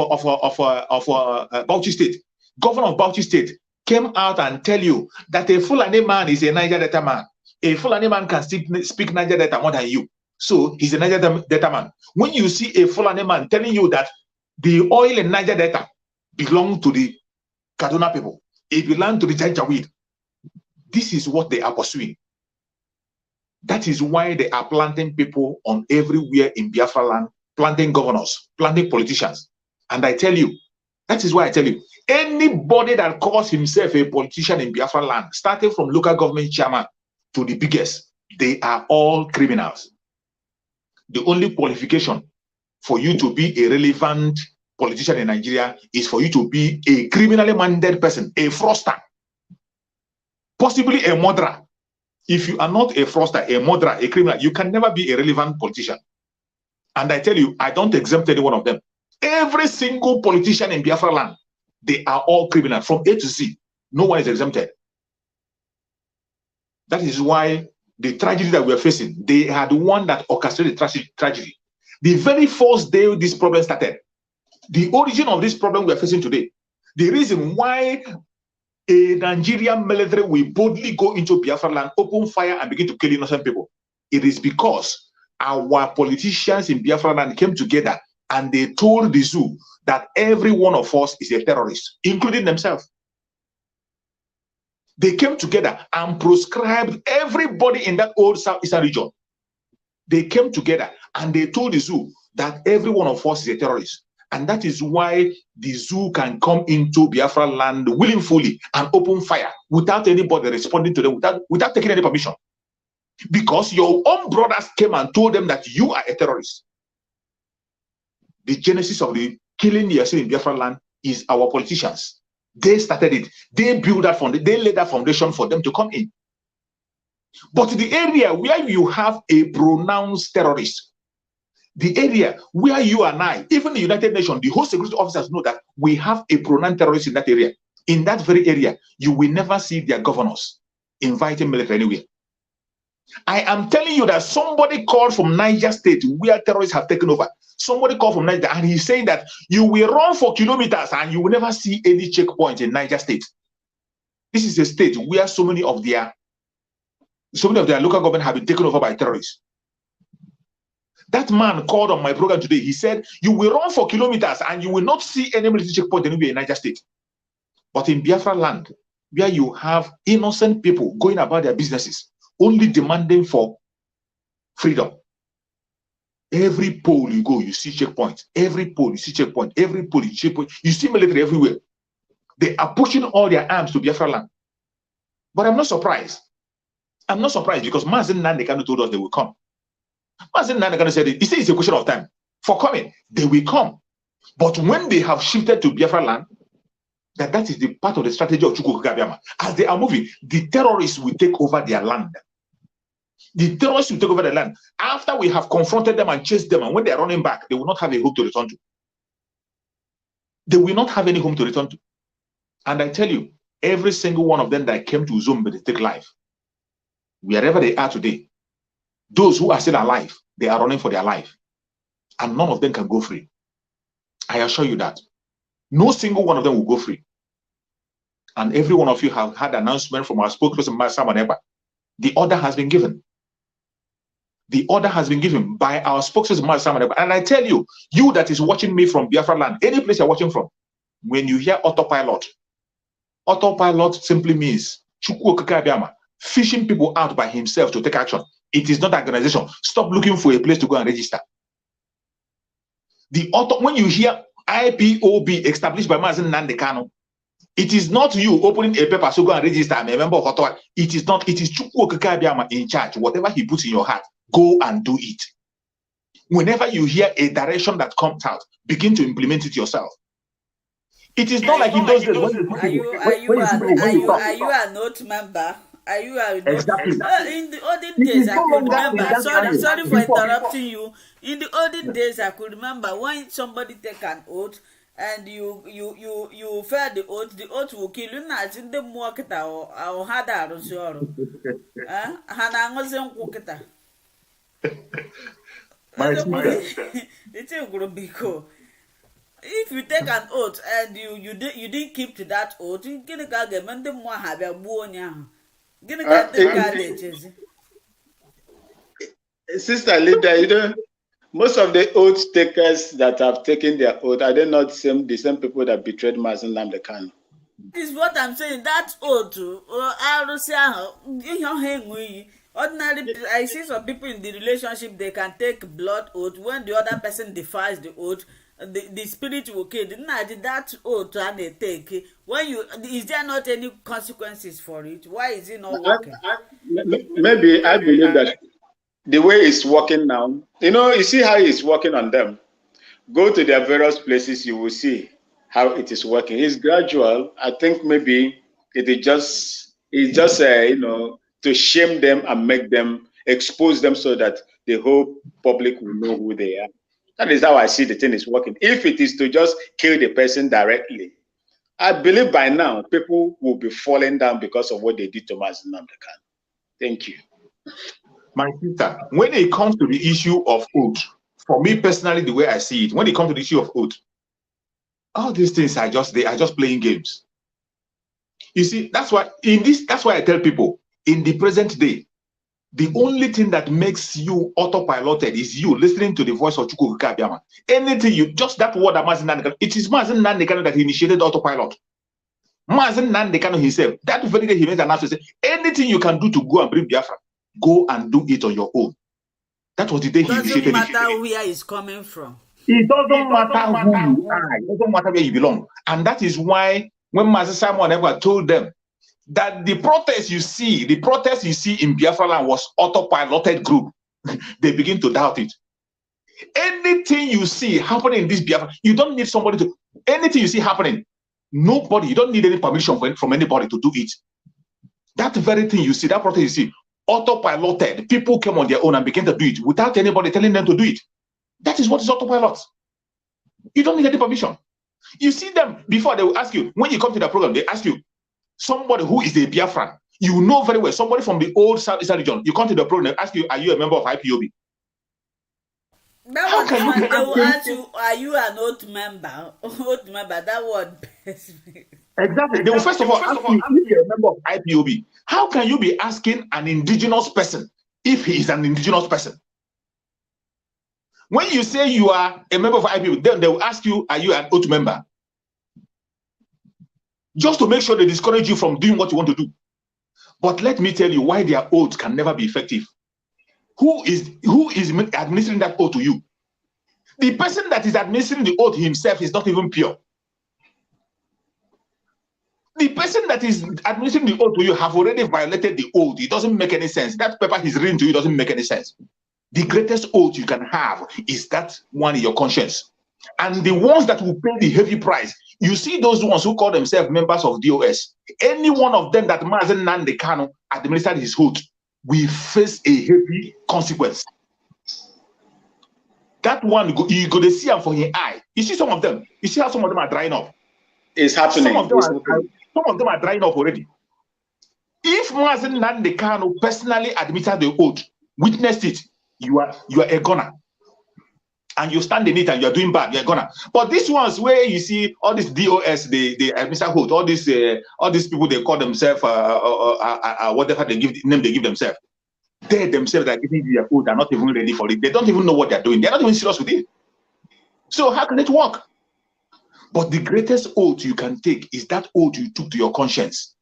Bauchi State, governor of Bauchi State came out and tell you that a Fulani man is a Niger Delta man. A Fulani man can speak Niger Delta more than you. So he's a Niger Delta man. When you see a Fulani man telling you that the oil in Niger Delta belong to the Kaduna people, it belongs to the Janjaweed, this is what they are pursuing. That is why they are planting people on everywhere in Biafra land, planting governors, planting politicians. And I tell you, that is why I tell you, anybody that calls himself a politician in Biafra land, starting from local government chairman to the biggest, they are all criminals. The only qualification for you to be a relevant politician in Nigeria is for you to be a criminally minded person, a fraudster, possibly a murderer. If you are not a fraudster, a murderer, a criminal, you can never be a relevant politician. And I tell you, I don't exempt any one of them. Every single politician in Biafra land, they are all criminals from A to Z. No one is exempted. That is why the tragedy that we are facing, they are the one that orchestrated the tragedy. The very first day this problem started, the origin of this problem we are facing today, the reason why a Nigerian military will boldly go into Biafra land, open fire and begin to kill innocent people, it is because our politicians in Biafra land came together and they told the zoo that every one of us is a terrorist, including themselves. They came together and proscribed everybody in that old Southeastern region. They came together and they told the zoo that every one of us is a terrorist. And that is why the zoo can come into Biafra land willingly and open fire without anybody responding to them, without taking any permission. Because your own brothers came and told them that you are a terrorist. The genesis of the killing you see in Biafra land is our politicians. They started it. They built that foundation. They laid that foundation for them to come in. But the area where you have a pronounced terrorist, the area where you and I, even the United Nations, the whole security officers know that we have a pronounced terrorist in that area. In that very area, you will never see their governors inviting military anywhere. I am telling you that somebody called from Niger State where terrorists have taken over. Somebody called from Niger and he's saying that you will run for kilometers and you will never see any checkpoint in Niger State. This is a state where so many of their local government have been taken over by terrorists. That man called on my program today. He said, you will run for kilometers and you will not see any military checkpoint anywhere in Niger State. But in Biafra land, where you have innocent people going about their businesses, only demanding for freedom. Every pole you go, you see checkpoints. Every pole, you see checkpoint. Every pole, you see checkpoint. You see military everywhere. They are pushing all their arms to Biafra land. But I'm not surprised. I'm not surprised because Nnamdi Kanu told us they will come. Nnamdi Kanu said, he said it's a question of time. For coming, they will come. But when they have shifted to Biafra land, that is the part of the strategy of Chukwu Kabiama. As they are moving, the terrorists will take over their land. The terrorists will take over the land. After we have confronted them and chased them, and when they are running back, they will not have a home to return to. They will not have any home to return to. And I tell you, every single one of them that came to Zombe, they take life. Wherever they are today, those who are still alive, they are running for their life. And none of them can go free. I assure you that. No single one of them will go free. And every one of you have had an announcement from our spokesperson, Masamaneba. The order has been given. The order has been given by our spokesperson, Masamaneba. And I tell you, you that is watching me from Biafra land, any place you're watching from, when you hear autopilot, autopilot simply means Chukwu Kabiama fishing people out by himself to take action. It is not an organization. Stop looking for a place to go and register. When you hear IPOB established by Nnamdi Kanu, it is not you opening a paper to go and register. I'm a member of Autopilot. It is not. It is Chukwu Kabiama in charge. Whatever he puts in your heart, go and do it. Whenever you hear a direction that comes out, begin to implement it yourself. It is not like in those days. Are you a note member? Are you a exactly? In the olden days, I could remember. Sorry for interrupting you. In the olden days, I could remember when somebody take an oath, and you fail the oath will kill you. Not in the market or had that on sure. Hana was in Woketa. It's a group because if you take an oath and you didn't keep to that oath, you get a gag and the more have a buonya. Get a gag. Sister Linda, you know, most of the oath takers that have taken their oath, are they not the same people that betrayed Nnamdi Kanu? This is what I'm saying. That oath, ordinary, I see some people in the relationship, they can take blood oath. When the other person defies the oath, the spirit will kill. That oath and they take. When you, is there not any consequences for it? Why is it not working? Maybe I believe that the way it's working now, you know, you see how it's working on them. Go to their various places, you will see how it is working. It's gradual. I think maybe it's just you know, to shame them and make them expose them so that the whole public will know who they are. That is how I see the thing is working. If it is to just kill the person directly, I believe by now people will be falling down because of what they did to Nnamdi Kanu. Thank you. My sister, when it comes to the issue of oath, for me personally, the way I see it, when it comes to the issue of oath, all these things are just playing games. You see, that's why I tell people in the present day, the only thing that makes you autopiloted is you listening to the voice of Chukwu Kabiama. Anything you just that word of Mazen Nnamdi Kanu, it is Mazen Nnamdi Kanu that initiated autopilot. Mazen Nnamdi Kanu himself, that very day he made an announcement, say, anything you can do to go and bring Biafra, go and do it on your own. That was the day he initiated it. It doesn't matter where it's coming from. It doesn't matter who you are. It doesn't matter where you belong. And that is why when Master Simon ever told them that the protest you see in Biafra land was autopiloted group, they begin to doubt it. Anything you see happening in this Biafra, you don't need somebody to, anything you see happening, nobody, you don't need any permission from anybody to do it. That very thing you see, that protest you see, autopiloted, people came on their own and began to do it without anybody telling them to do it. That is what is autopilot. You don't need any permission. You see them before, they will ask you, when you come to the program, they ask you, somebody who is a Biafran, you know very well, somebody from the old Southeastern region, you come to the program, they ask you, are you a member of IPOB? That one, they will ask you, are you an oath member? Oath member, that word. Exactly. They will first of all ask you if you're a member of IPOB. How can you be asking an indigenous person if he is an indigenous person? When you say you are a member of IPOB, then they will ask you, are you an oath member? Just to make sure they discourage you from doing what you want to do. But let me tell you why their oath can never be effective. Who is administering that oath to you? The person that is administering the oath himself is not even pure. The person that is administering the oath to you have already violated the oath. It doesn't make any sense. That paper he's reading to you doesn't make any sense. The greatest oath you can have is that one in your conscience. And the ones that will pay the heavy price, you see those ones who call themselves members of DOS, any one of them that Mazen Nnamdi Kanu administered his oath will face a heavy consequence. That one, you go to see them for his eye. You see some of them, you see how some of them are drying up. It's happening. Some of them are drying up already. If Mazen Nnamdi Kanu personally admitted the oath, witnessed it, you are a goner. And you stand in it and you're doing bad, you're gonna. But these ones where you see all this DOS, they Mr. Holt, all these people they call themselves whatever they give themselves. They themselves are giving their oath, they're not even ready for it. They don't even know what they're doing. They're not even serious with it. So how can it work? But the greatest oath you can take is that oath you took to your conscience.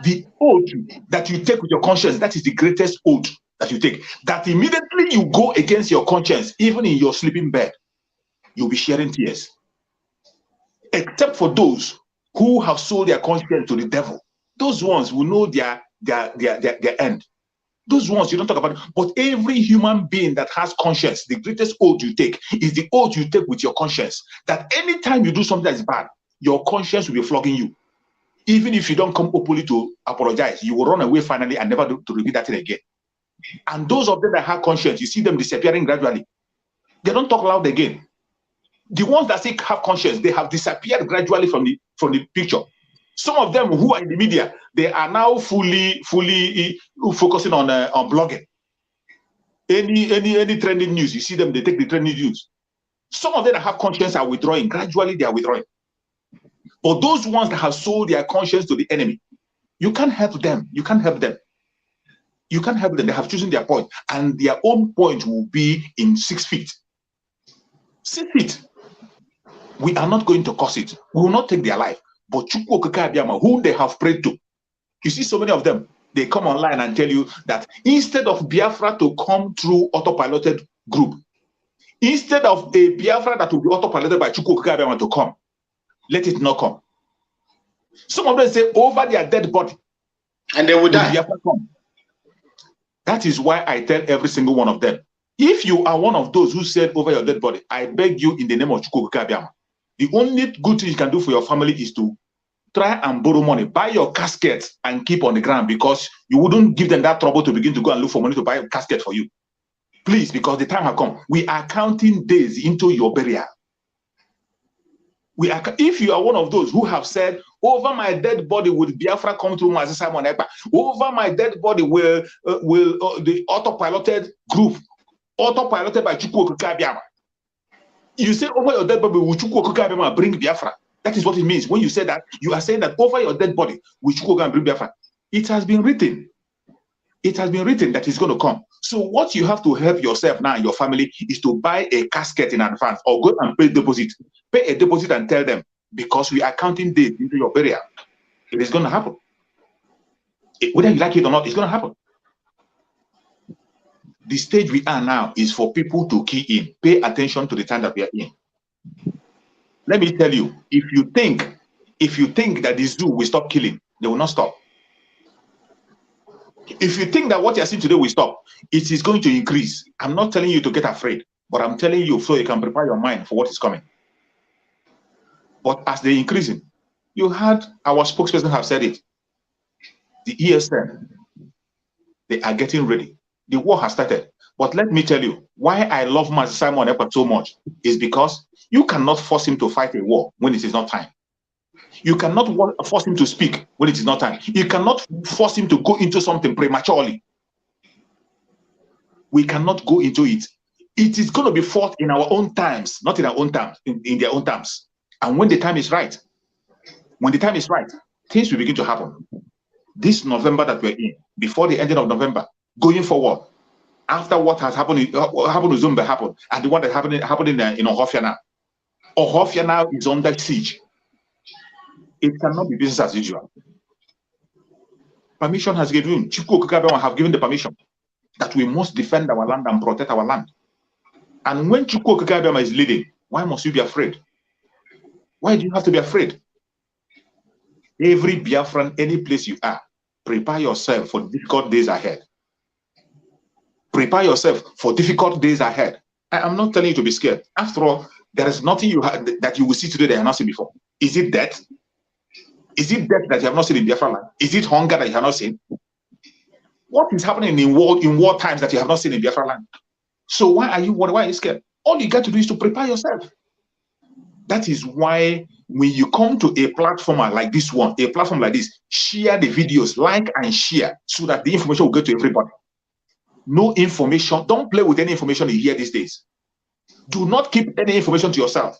The oath that you take with your conscience, that is the greatest oath that you take. That immediately you go against your conscience, even in your sleeping bed, you'll be shedding tears. Except for those who have sold their conscience to the devil. Those ones will know their end. Those ones you don't talk about. But every human being that has conscience, the greatest oath you take is the oath you take with your conscience. That anytime you do something that is bad, your conscience will be flogging you. Even if you don't come openly to apologize, you will run away finally and never to repeat that thing again. And those of them that have conscience, you see them disappearing gradually. They don't talk loud again. The ones that still have conscience, they have disappeared gradually from the picture. Some of them who are in the media, they are now fully focusing on blogging. Any trending news, you see them, they take the trending news. Some of them that have conscience are withdrawing. Gradually, they are withdrawing. But those ones that have sold their conscience to the enemy, you can't help them. You can't help them. You can't help them. They have chosen their point, and their own point will be in 6 feet. 6 feet. We are not going to cause it. We will not take their life. But Chukwu Okike Abiyama, who they have prayed to, you see so many of them, they come online and tell you that instead of Biafra to come through autopiloted group, instead of a Biafra that will be autopiloted by Chukwu Okike Abiyama to come, let it not come. Some of them say over their dead body, and they will die. Biafra come. That is why I tell every single one of them, if you are one of those who said over your dead body, I beg you in the name of Chukwu Okike Abiyama, the only good thing you can do for your family is to try and borrow money, buy your casket and keep on the ground, because you wouldn't give them that trouble to begin to go and look for money to buy a casket for you. Please, because the time has come. We are counting days into your burial. If you are one of those who have said, over my dead body would Biafra come through Mazi Simon Ekpa, over my dead body will the autopiloted group, autopiloted by Chukwu Okike Abiyama. You say over your dead body will Chukwu Okike Abiyama bring Biafra. That is what it means. When you say that, you are saying that over your dead body will Chukwu Okike bring Biafra. It has been written. It has been written that it's going to come. So what you have to help yourself now and your family is to buy a casket in advance or go and pay deposit. Pay a deposit and tell them, because we are counting days into your burial. It is going to happen. Whether you like it or not, it's going to happen. The stage we are now is for people to key in. Pay attention to the time that we are in. Let me tell you, if you think that the zoo will stop killing, they will not stop. If you think that what you're seeing today will stop, it is going to increase. I'm not telling you to get afraid, but I'm telling you so you can prepare your mind for what is coming. But as they're increasing, you heard our spokesperson have said it. The ESN, they are getting ready. The war has started. But let me tell you, why I love Mazi Simon Ekpa so much is because you cannot force him to fight a war when it is not time. You cannot force him to speak when it is not time. You cannot force him to go into something prematurely. We cannot go into it. It is going to be fought in our own times, not in our own terms, in their own terms. And when the time is right, things will begin to happen. This November that we're in, before the ending of November, going forward, after what has happened in Zumba happened, and the one that happened in Ohofia now. Ohofia now is under siege. It cannot be business as usual. Permission has given. Chukwu Okike Abiyama have given the permission that we must defend our land and protect our land. And when Chukwu Okike Abiyama is leading, why must you be afraid? Why do you have to be afraid? Every Biafran, any place you are, prepare yourself for difficult days ahead. Prepare yourself for difficult days ahead. I'm not telling you to be scared. After all, there is nothing that you will see today that you have not seen before. Is it death? Is it death that you have not seen in Biafra land? Is it hunger that you have not seen? What is happening in war times that you have not seen in Biafra land? So why are you scared? All you got to do is to prepare yourself. That is why when you come to a platform like this one, a platform like this, share the videos, like and share, so that the information will go to everybody. No information, don't play with any information you hear these days. Do not keep any information to yourself.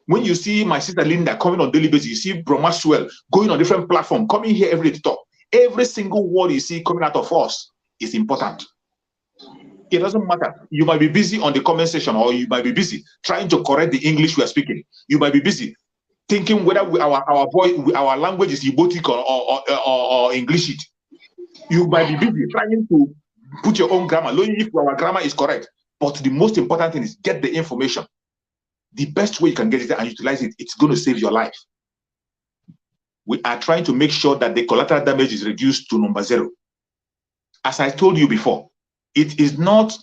When you see my sister Linda coming on daily basis, you see Promax going on different platforms, coming here every day to talk. Every single word you see coming out of us is important. It doesn't matter. You might be busy on the comment section, or you might be busy trying to correct the English we are speaking. You might be busy thinking whether our language is Ibotic or English. You might be busy trying to put your own grammar, knowing if our grammar is correct. But the most important thing is get the information. The best way you can get it and utilize it, it's going to save your life. We are trying to make sure that the collateral damage is reduced to number 0. As I told you before, it is not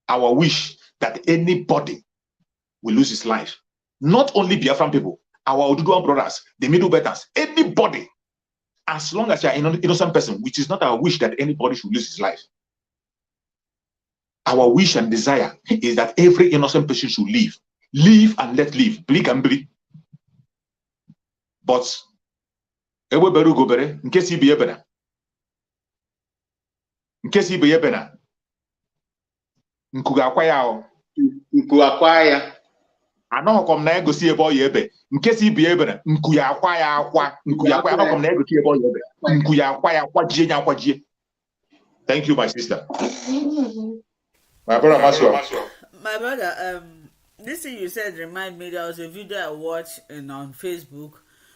our wish that anybody will lose his life. Not only Biafran people, our Oduduwa brothers, the Middle Belters, anybody. As long as you are an innocent person, which is not our wish that anybody should lose his life. Our wish and desire is that every innocent person should live. live and let live. Bleak and bleak. But ewe beru go bere, in case he be ebena. In case he be ebena. Nkuga akwaya o. Nkuga akwaya. Ano kom na ego si ebo yebe. In case he be ebena, nkuya akwaya akwa. Nkuya akwaya ano kom na ego si ebo yebe. Nkuya akwaya akwa jie nya akwa jie. Thank you, my sister. My brother Maswa. My brother, this thing you said remind me, there was a video I watched on Facebook.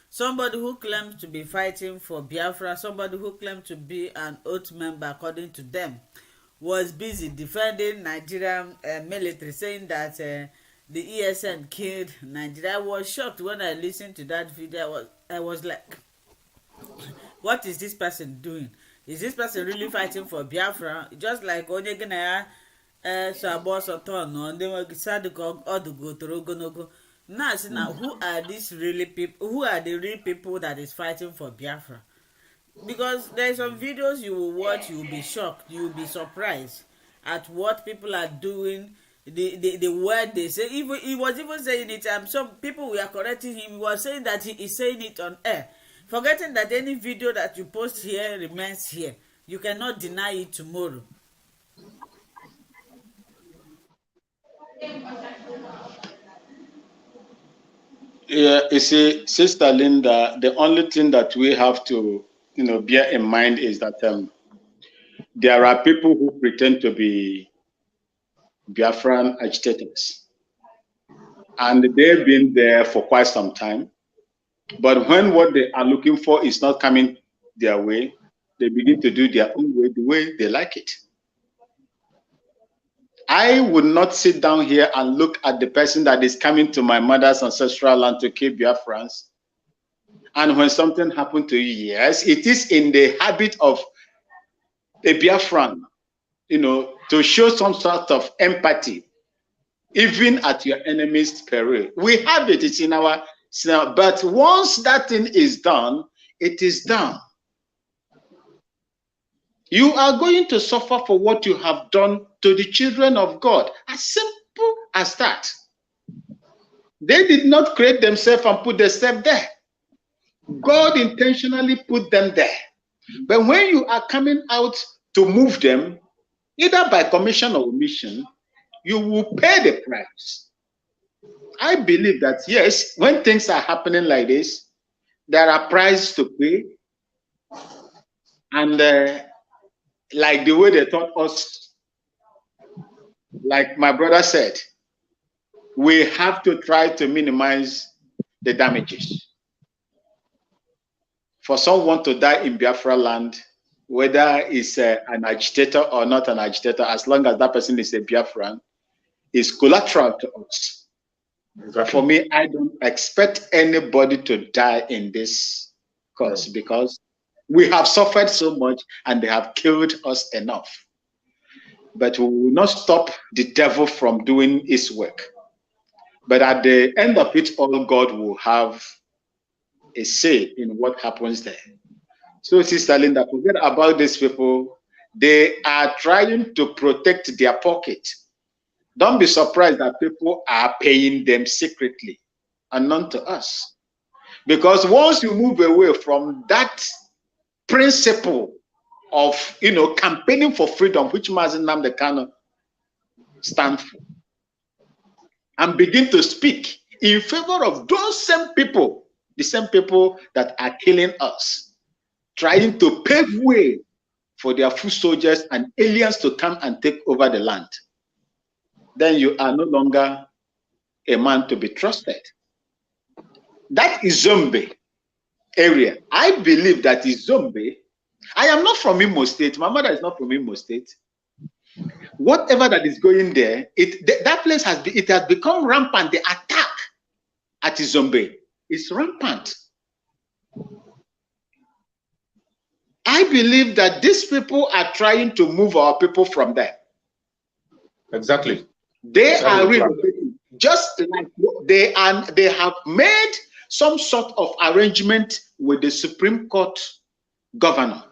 Somebody who claimed to be fighting for Biafra, somebody who claimed to be an oath member according to them, was busy defending Nigerian military, saying that the ESN killed Nigeria. I was shocked when I listened to that video. I was like, what is this person doing? Is this person really fighting for Biafra? Just like Onyegenaya Sabosoton, they were decided to go to Rogonogo. Now, who are these really people? Who are the real people that is fighting for Biafra? Because there are some videos you will watch, you will be shocked, you will be surprised at what people are doing, the word they say. Even he was even saying it. Some people were correcting him. He was saying that he is saying it on air, forgetting that any video that you post here remains here. You cannot deny it tomorrow. Yeah, you see, Sister Linda, the only thing that we have to, bear in mind is that there are people who pretend to be Biafran agitators, and they've been there for quite some time. But when what they are looking for is not coming their way, they begin to do their own way, the way they like it. I would not sit down here and look at the person that is coming to my mother's ancestral land to kill Biafrans. And when something happened to you, yes, it is in the habit of a Biafran, to show some sort of empathy, even at your enemy's peril. We have it, it's in our, but once that thing is done, it is done. You are going to suffer for what you have done to the children of God. As simple as that. They did not create themselves and put themselves there. God intentionally put them there. But when you are coming out to move them, either by commission or omission, you will pay the price. I believe that, yes, when things are happening like this, there are prices to pay. And like the way they taught us, like my brother said, we have to try to minimize the damages. For someone to die in Biafra land, whether it's an agitator or not an agitator, as long as that person is a Biafran, is collateral to us. Exactly. For me, I don't expect anybody to die in this cause because we have suffered so much and they have killed us enough. But we will not stop the devil from doing his work. But at the end of it all, God will have a say in what happens there. So, Sister Linda, forget about these people. They are trying to protect their pocket. Don't be surprised that people are paying them secretly and not to us. Because once you move away from that principle of, campaigning for freedom, which Nnamdi Kanu stands for, and begin to speak in favor of those same people, the same people that are killing us, trying to pave way for their foot soldiers and aliens to come and take over the land, then you are no longer a man to be trusted. That is Zombe area. I believe that is Zombe. I am not from Imo State. My mother is not from Imo State. Whatever that is going there, that place has become rampant. The attack at Zombe is rampant. I believe that these people are trying to move our people from there. Exactly. They are relocating, just like they have made some sort of arrangement with the Supreme Court governor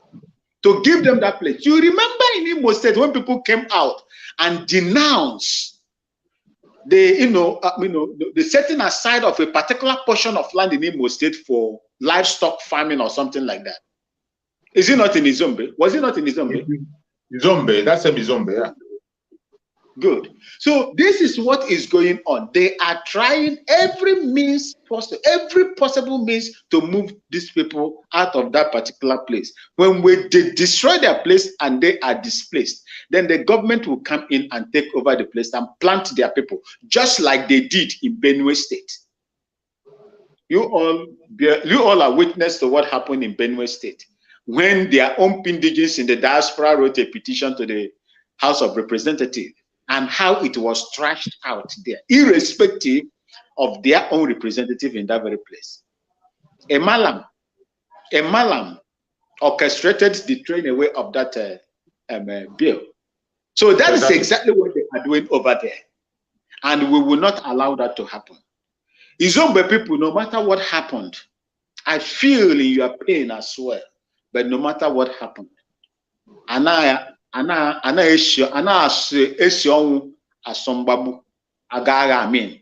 to give them that place. You remember in Imo State when people came out and denounced the setting aside of a particular portion of land in Imo State for livestock farming or something like that. Is it not in Izombe? Was it not in Izombe? Izombe, that's a Izombe, yeah. Good. So this is what is going on. They are trying every possible means to move these people out of that particular place. When they destroy their place and they are displaced, then the government will come in and take over the place and plant their people, just like they did in Benue State. You all are witness to what happened in Benue State when their own indigenes in the diaspora wrote a petition to the House of Representatives, and how it was trashed out there, irrespective of their own representative in that very place. A Malam orchestrated the train away of that bill. So that is exactly what they are doing over there. And we will not allow that to happen. Izombe people, no matter what happened, I feel in your pain as well. But no matter what happened, ana esi ọnwụ asọmgbagbu agaghị amin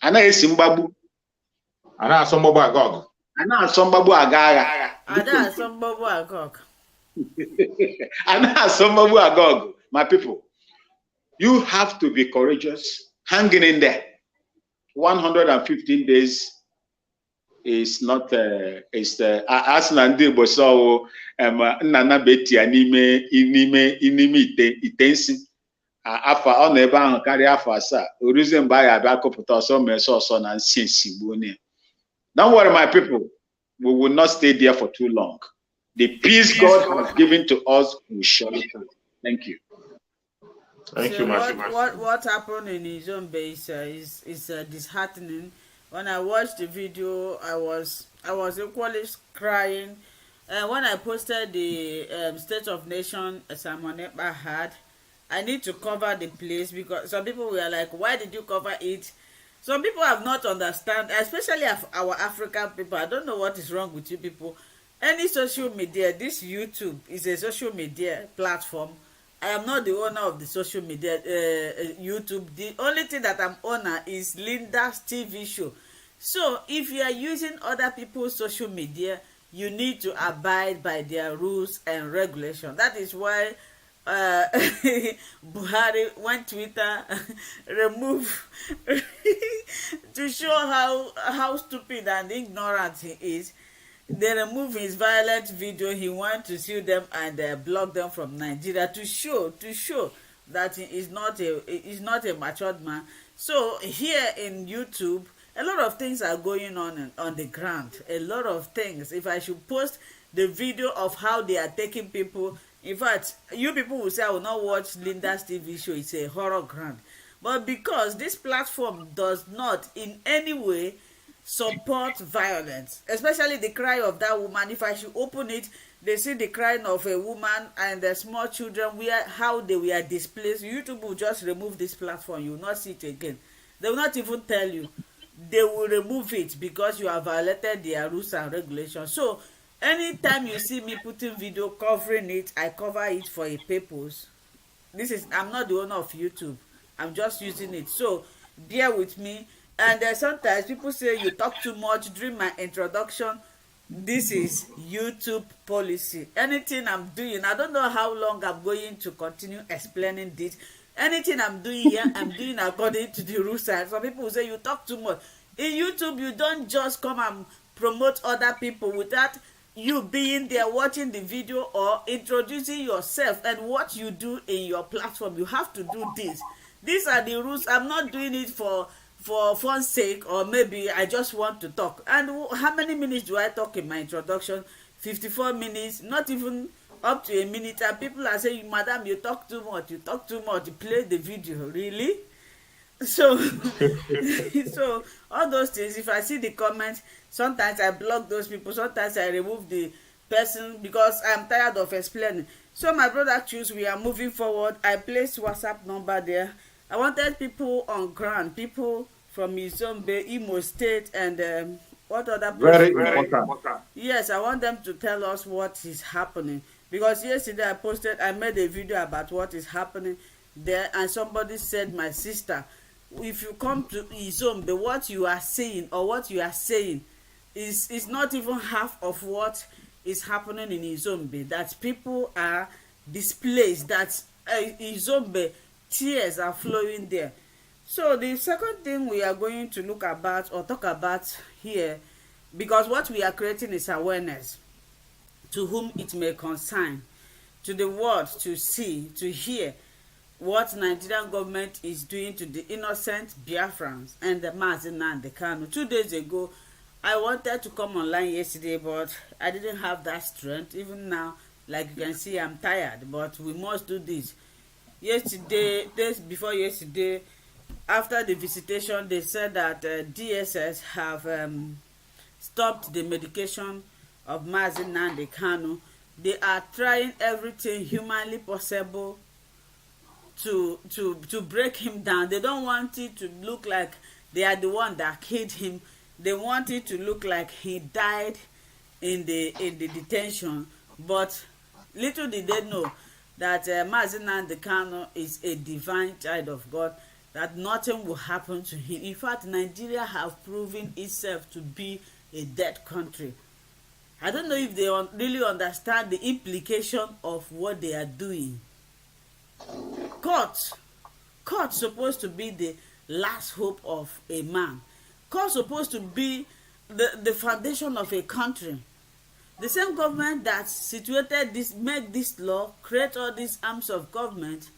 ana esi mgbagbu ana asọmgbagbu agog ana asọmgbagbu agaghị ada asọmgbagbu agog ana asọmgbagbu agog. My people, you have to be courageous, hanging in there. 115 days is not as na ndị Igbo so nna beti ya n'ime ite nsi afa ọ na ebe ahụ karịa afọ 7 oruzie mgbe a ga-abịa akụpụta ọsọ meso ọsọ na nsi gbuo ne. Don't worry, my people, we will not stay there for too long. The peace God has given to us will surely come. Thank you. Thank you, what happened in Izombe is disheartening. When I watched the video, I was equally crying. When I posted the State of Nation Simon Ekpa had, I need to cover the place because some people were like, "Why did you cover it?" Some people have not understand, especially our African people. I don't know what is wrong with you people. Any social media, this YouTube is a social media platform. I am not the owner of the social media YouTube. The only thing that I'm owner is Linda's TV show. So if you are using other people's social media, you need to abide by their rules and regulations. That is why Buhari, when Twitter remove to show how stupid and ignorant he is, they remove his violent video. He want to sue them and block them from Nigeria to show that he is not a matured man. So here in YouTube, a lot of things are going on the ground. A lot of things. If I should post the video of how they are taking people, in fact, you people will say I will not watch Linda's TV show. It's a horror ground. But because this platform does not in any way support violence, especially the cry of that woman. If I should open it, they see the crying of a woman and the small children, how they were displaced. YouTube will just remove this platform. You will not see it again. They will not even tell you. They will remove it because you have violated their rules and regulations. So anytime you see me putting video covering it, I cover it for a purpose. I'm not the owner of YouTube. I'm just using it. So bear with me. And sometimes people say you talk too much during my introduction. This is YouTube policy. Anything I'm doing, I don't know how long I'm going to continue explaining this. Anything I'm doing here, I'm doing according to the rules. Some people will say you talk too much. In YouTube, you don't just come and promote other people without you being there watching the video or introducing yourself and what you do in your platform. You have to do this. These are the rules. I'm not doing it for fun's sake, or maybe I just want to talk. And how many minutes do I talk in my introduction? 54 minutes, not even up to a minute. And people are saying, "Madam, you talk too much, you talk too much, you play the video." Really? So so all those things, if I see the comments, sometimes I block those people, sometimes I remove the person because I'm tired of explaining. So my brother choose, we are moving forward. I placed WhatsApp number there. I wanted people on ground, people from Izombe, Imo State, and what other places? Very important. Yes, I want them to tell us what is happening. Because yesterday I made a video about what is happening there, and somebody said my sister if you come to Izombe, what you are saying or what you are saying is not even half of what is happening in Izombe. That people are displaced, that Izombe, tears are flowing there. So the second thing we are going to look about or talk about here, because what we are creating is awareness to whom it may concern, to the world to see, to hear what Nigerian government is doing to the innocent Biafrans and the Nnamdi Kanu. 2 days ago, I wanted to come online yesterday, but I didn't have that strength. Even now, like you can see, I'm tired, but we must do this. Yesterday, days before yesterday, after the visitation, they said that DSS have stopped the medication of Nnamdi Kanu. They are trying everything humanly possible to break him down. They don't want it to look like they are the one that killed him. They want it to look like he died in the detention. But little did they know that Nnamdi Kanu is a divine child of God, that nothing will happen to him. In fact, Nigeria have proven itself to be a dead country. I don't know if they really understand the implication of what they are doing. Court supposed to be the last hope of a man. Court supposed to be the foundation of a country. The same government that situated this, make this law, create all these arms of government,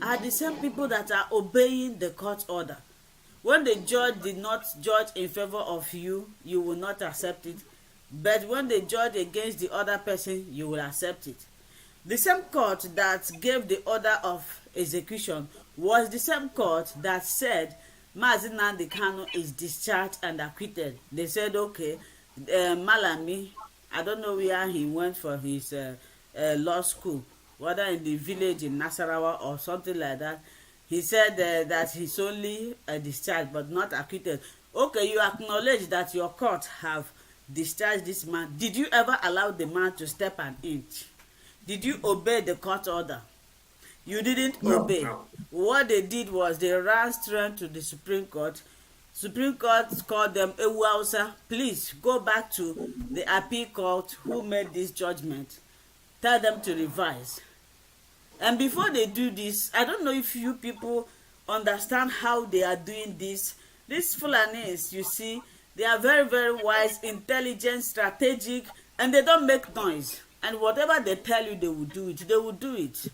are the same people that are obeying the court order. When the judge did not judge in favor of you, you will not accept it. But when they judge against the other person, you will accept it. The same court that gave the order of execution was the same court that said Nnamdi Kanu is discharged and acquitted. They said, okay, Malami, I don't know where he went for his law school, whether in the village in Nasarawa or something like that. He said that he's only discharged but not acquitted. Okay, you acknowledge that your court have discharged this man. Did you ever allow the man to step an inch? Did you obey the court order? You didn't obey. No. What they did was they ran straight to the Supreme Court. Supreme Court called them Ewausa. Please go back to the appeal court who made this judgment. Tell them to revise. And before they do this, I don't know if you people understand how they are doing this. These Fulanis, you see, they are very, very wise, intelligent, strategic, and they don't make noise. And whatever they tell you, they will do it. They will do it.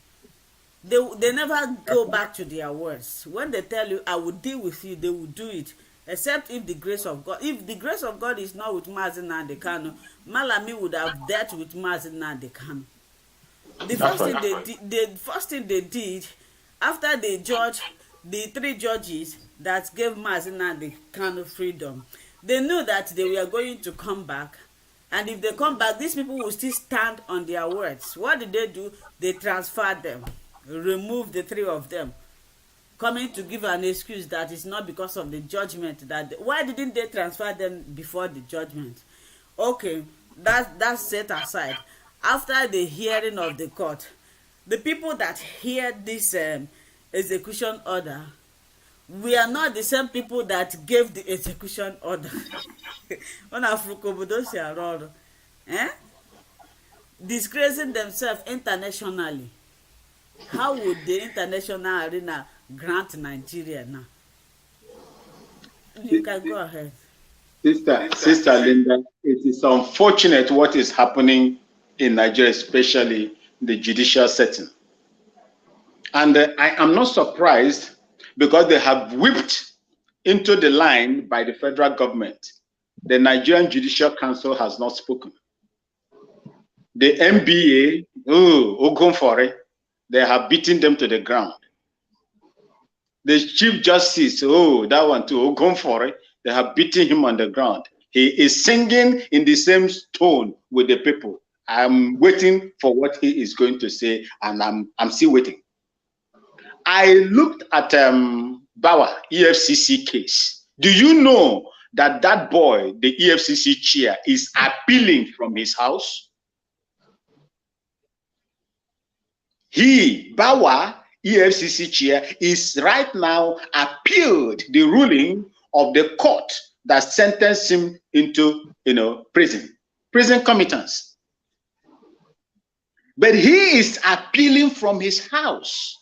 They never go back to their words. When they tell you, I will deal with you, they will do it. Except if the grace of God. If the grace of God is not with Nnamdi Kanu, Malami would have dealt with Nnamdi Kanu. The first thing they did, after they judged the 3 judges that gave Nnamdi Kanu freedom, they knew that they were going to come back. And if they come back, these people will still stand on their words. What did they do? They transferred them, removed the 3 of them, coming to give an excuse that it's not because of the judgment. Why didn't they transfer them before the judgment? Okay, that's set aside. After the hearing of the court, the people that hear this execution order, we are not the same people that gave the execution order. Disgracing themselves internationally. How would the international arena grant Nigeria now? You can go ahead. Sister Linda, it is unfortunate what is happening in Nigeria, especially the judicial setting. And I am not surprised, because they have whipped into the line by the federal government. The Nigerian Judicial Council has not spoken. The NBA, Ogunfore, they have beaten them to the ground. The Chief Justice, that one too, Ogunfore, they have beaten him on the ground. He is singing in the same tone with the people. I'm waiting for what he is going to say, and I'm still waiting. I looked at Bawa EFCC case. Do you know that that boy, the EFCC chair, is appealing from his house? Bawa, EFCC chair, is right now appealed the ruling of the court that sentenced him into, prison commitments. But he is appealing from his house.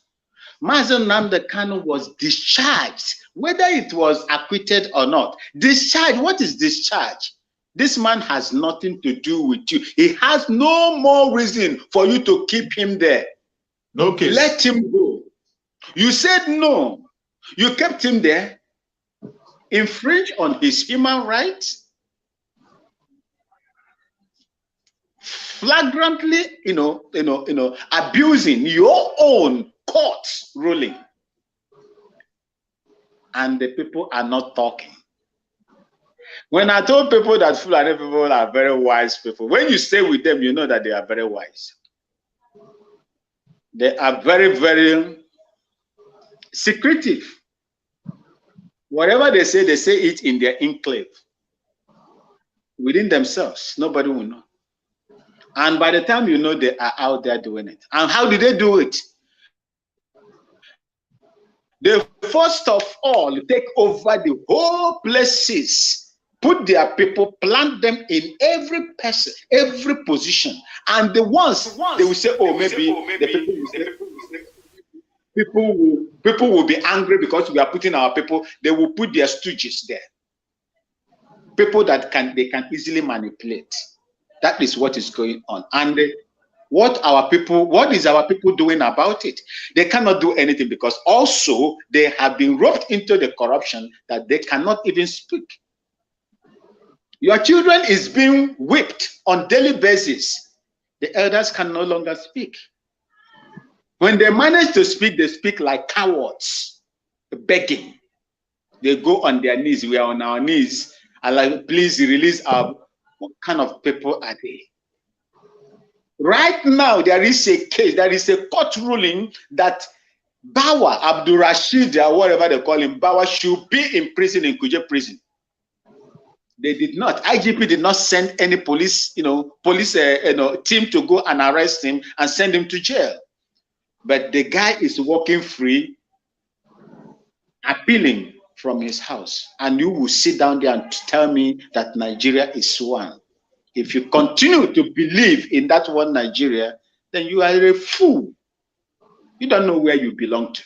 Nnamdi Kanu was discharged, whether it was acquitted or not. Discharge, what is discharge? This man has nothing to do with you. He has no more reason for you to keep him there. No case. Let him go. You said no. You kept him there, infringe on his human rights, flagrantly, abusing your own court ruling. And the people are not talking. When I told people that Fulani people are very wise people, when you stay with them, you know that they are very wise. They are very, very secretive. Whatever they say it in their enclave. Within themselves, nobody will know. And by the time you know, they are out there doing it. And how do they do it? They first of all take over the whole places, put their people, plant them in every person, every position. And the ones they will say, oh, maybe the people will be angry because we are putting our people. They will put their stooges there. People that they can easily manipulate. That is what is going on. And what is our people doing about it? They cannot do anything because also they have been roped into the corruption that they cannot even speak. Your children is being whipped on daily basis. The elders can no longer speak. When they manage to speak, they speak like cowards, begging. They go on their knees. We are on our knees. And like, please release our. What kind of people are they? Right now, there is a case, there is a court ruling that Bawa, Abdul Rashid, or whatever they call him, Bawa should be in prison, in Kuje prison. They did not. IGP did not send any police, team to go and arrest him and send him to jail. But the guy is walking free, appealing from his house. And you will sit down there and tell me that Nigeria is one. If you continue to believe in that one Nigeria, then you are a fool. You don't know where you belong to.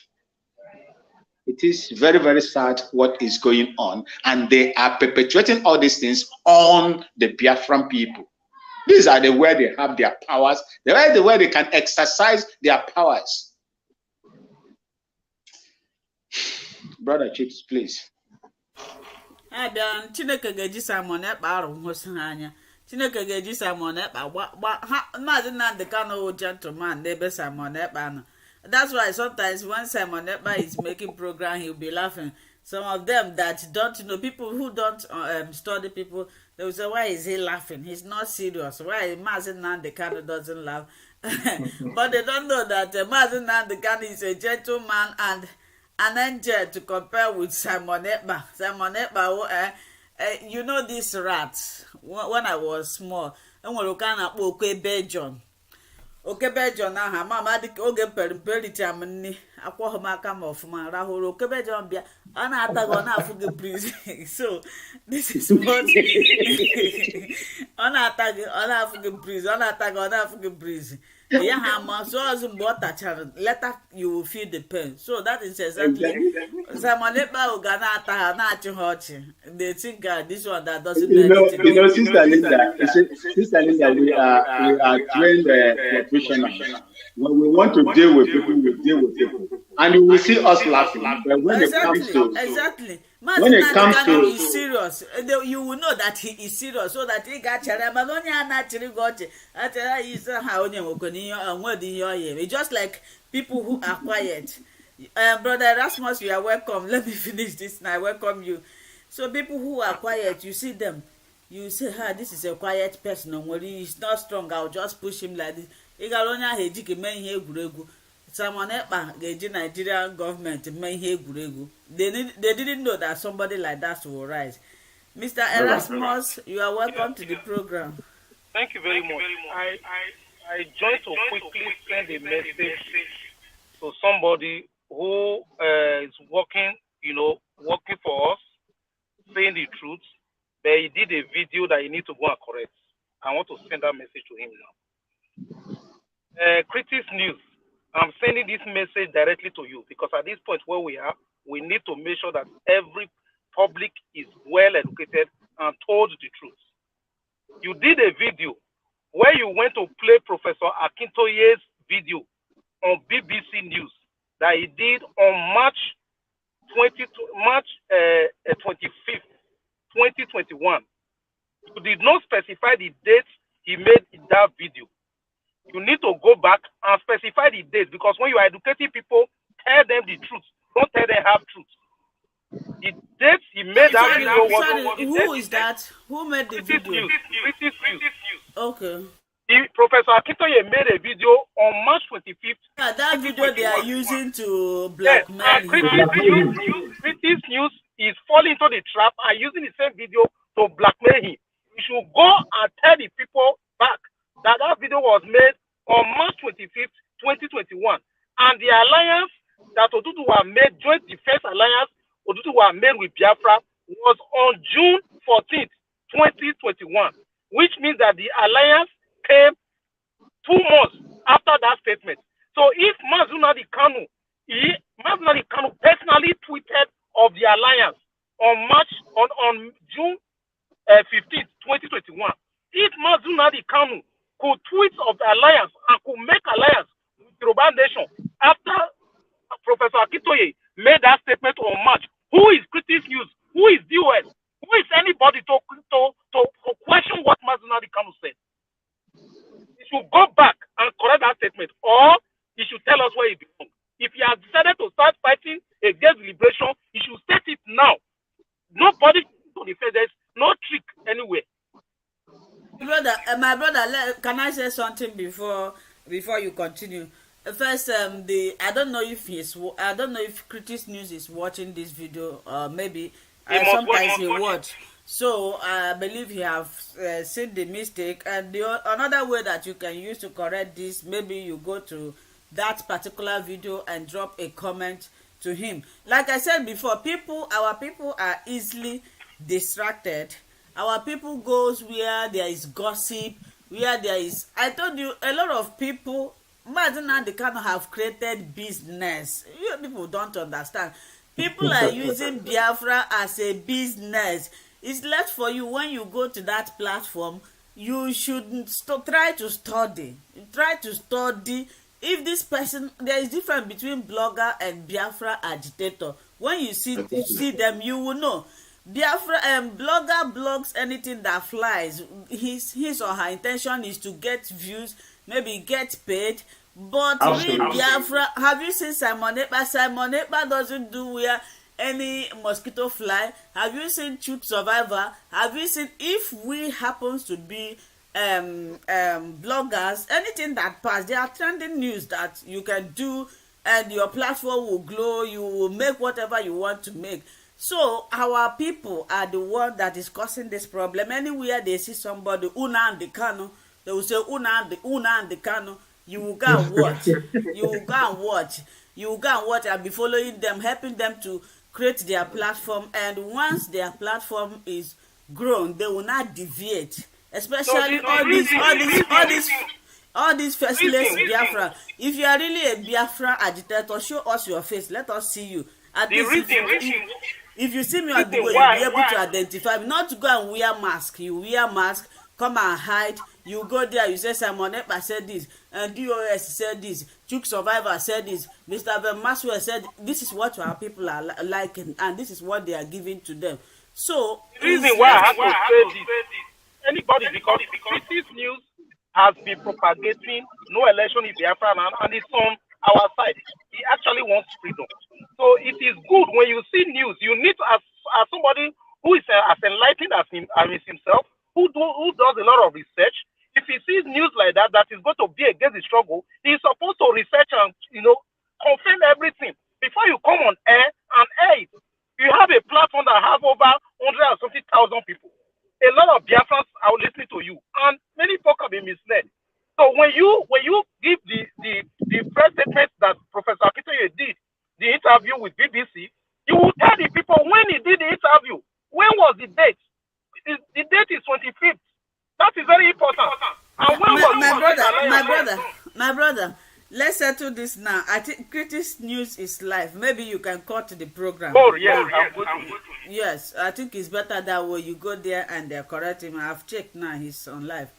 It is very, very sad what is going on. And they are perpetuating all these things on the Biafran people. These are the where they have their powers, the way they can exercise their powers. Brother Chips, please. Chineke ga-eji Simon Ekpa arụ ngosi anya. Chineke ga-eji Simon Ekpa Maazị Nnamdi Kanu gentleman n'ebe Simon Ekpa nọ. That's why sometimes when Simon Ekpa is making program, he'll be laughing. Some of them that don't know, people who don't study people, they will say, why is he laughing? He's not serious. Why Maazị Nnamdi Kanu doesn't laugh? But they don't know that Maazị Nnamdi Kanu is a gentleman and an angel to compare with Simon Ekpa. Simon Ekpa, you know these rats. When I was small, and when you can Okebe John. Okebe John aha mama dik oge peripeliti amni akwo homaka mofuma rahoro Okebe John bia ana atago na afuge prison. So this is what ana afuge prison. Yeah, hammer. So as later you will feel the pain. So that is exactly. Simon Ekpa Ugana Taha na H0RR0R. They think this one that doesn't. Sister Linda, we are trained professionals. When we want to deal with people, we deal with people, and you will see us laughing. But when it comes to when it comes to is serious, you will know that he is serious. So that he got it's just like people who are quiet. Brother Erasmus, you are welcome. Let me finish this now. I welcome you. So people who are quiet, you see them, you say, this is a quiet person. He's not strong. I'll just push him like this. Simon Ekpa the Nigerian government they didn't know that somebody like that will rise. Mr. Erasmus, you are welcome to the program. Thank you very much. I joined to quickly send a message to somebody who is working, working for us, saying the truth, but he did a video that you need to go and correct. I want to send that message to him now. Critics News, I'm sending this message directly to you because at this point where we are, we need to make sure that every public is well educated and told the truth. You did a video where you went to play Professor Akintoye's video on BBC News that he did on March 25th, 2021. You did not specify the date he made in that video. You need to go back and specify the date because when you are educating people, tell them the truth. Don't tell them half truth. The date he made that video was who is that? Who made the video? British News. Okay. Professor Akintoye made a video on March 25th. Yeah, that video they are using to blackmail. British News is falling into the trap and using the same video to blackmail him. You should go and tell the people back that video was made on March 25th, 2021. And the alliance that Odudu were made, Joint Defense Alliance, Odudu were made with Biafra, was on June 14th, 2021. Which means that the alliance came 2 months after that statement. So if Nnamdi Kanu personally tweeted of the alliance on June 15th, 2021, if Nnamdi Kanu could tweet of the alliance and could make alliance with the Yoruba nation after Professor Akintoye made that statement on March, who is Critics News? Who is DOS? Who is anybody to question what Nnamdi Kanu said? He should go back and correct that statement, or he should tell us where he belongs. If he has decided to start fighting against liberation, he should state it now. Nobody to defend. There's no trick anywhere. My brother, can I say something before you continue? First, I don't know if Critics News is watching this video. Maybe sometimes he watch. So I believe he have seen the mistake. And another way that you can use to correct this, maybe you go to that particular video and drop a comment to him. Like I said before, our people are easily distracted. Our people goes where there is gossip, where there is. I told you a lot of people. Nnamdi Kanu have created business. You people don't understand. People are using Biafra as a business. It's left for you when you go to that platform. You should try to study. Try to study. If this person, there is difference between blogger and Biafra agitator. When you see them, you will know. Biafra blogger blogs anything that flies. His or her intention is to get views, maybe get paid. But real Biafra, have you seen Simon Ekpa? Simon Ekpa doesn't do where any mosquito fly. Have you seen Chook Survivor? Have you seen, if we happens to be bloggers, anything that pass, they are trending news that you can do and your platform will glow, you will make whatever you want to make. So our people are the one that is causing this problem. Anywhere they see somebody, Nnamdi Kanu, they will say Nnamdi Kanu. You will go and watch. You will go and watch. You will go and watch and be following them, helping them to create their platform. And once their platform is grown, they will not deviate. Especially all these faceless Biafra. If you are really a Biafra agitator, show us your face. Let us see you. At least if you see me on the way, you'll be able to identify me. Not to go and wear mask. You wear mask, come and hide. You go there, you say Simon Ekpa said this, and DOS said this, Chook Survivor said this, Mr. Ben Maswell said this is what our people are liking, and this is what they are giving to them. So the reason why I have to say this, anybody, because Critics News has been propagating no election in Biafra and it's on our side. He actually wants freedom. So it is good when you see news, you need to, as somebody who is as enlightened as himself, who does a lot of research. If he sees news like that is going to be against the struggle, he's supposed to research and confirm everything before you come on air and air it. You have a platform that have over 170,000 people. A lot of Biafrans are listening to you, and many folk have been misled. So when you give the press statement that Professor BBC, he will tell the people when he did the interview. When was the date? The date is 25th. That is very important. And when my brother, let's settle this now. I think Critics News is live. Maybe you can cut the program. Oh, yes. Yes, I think it's better that way. You go there and correct him. I've checked now. He's on live.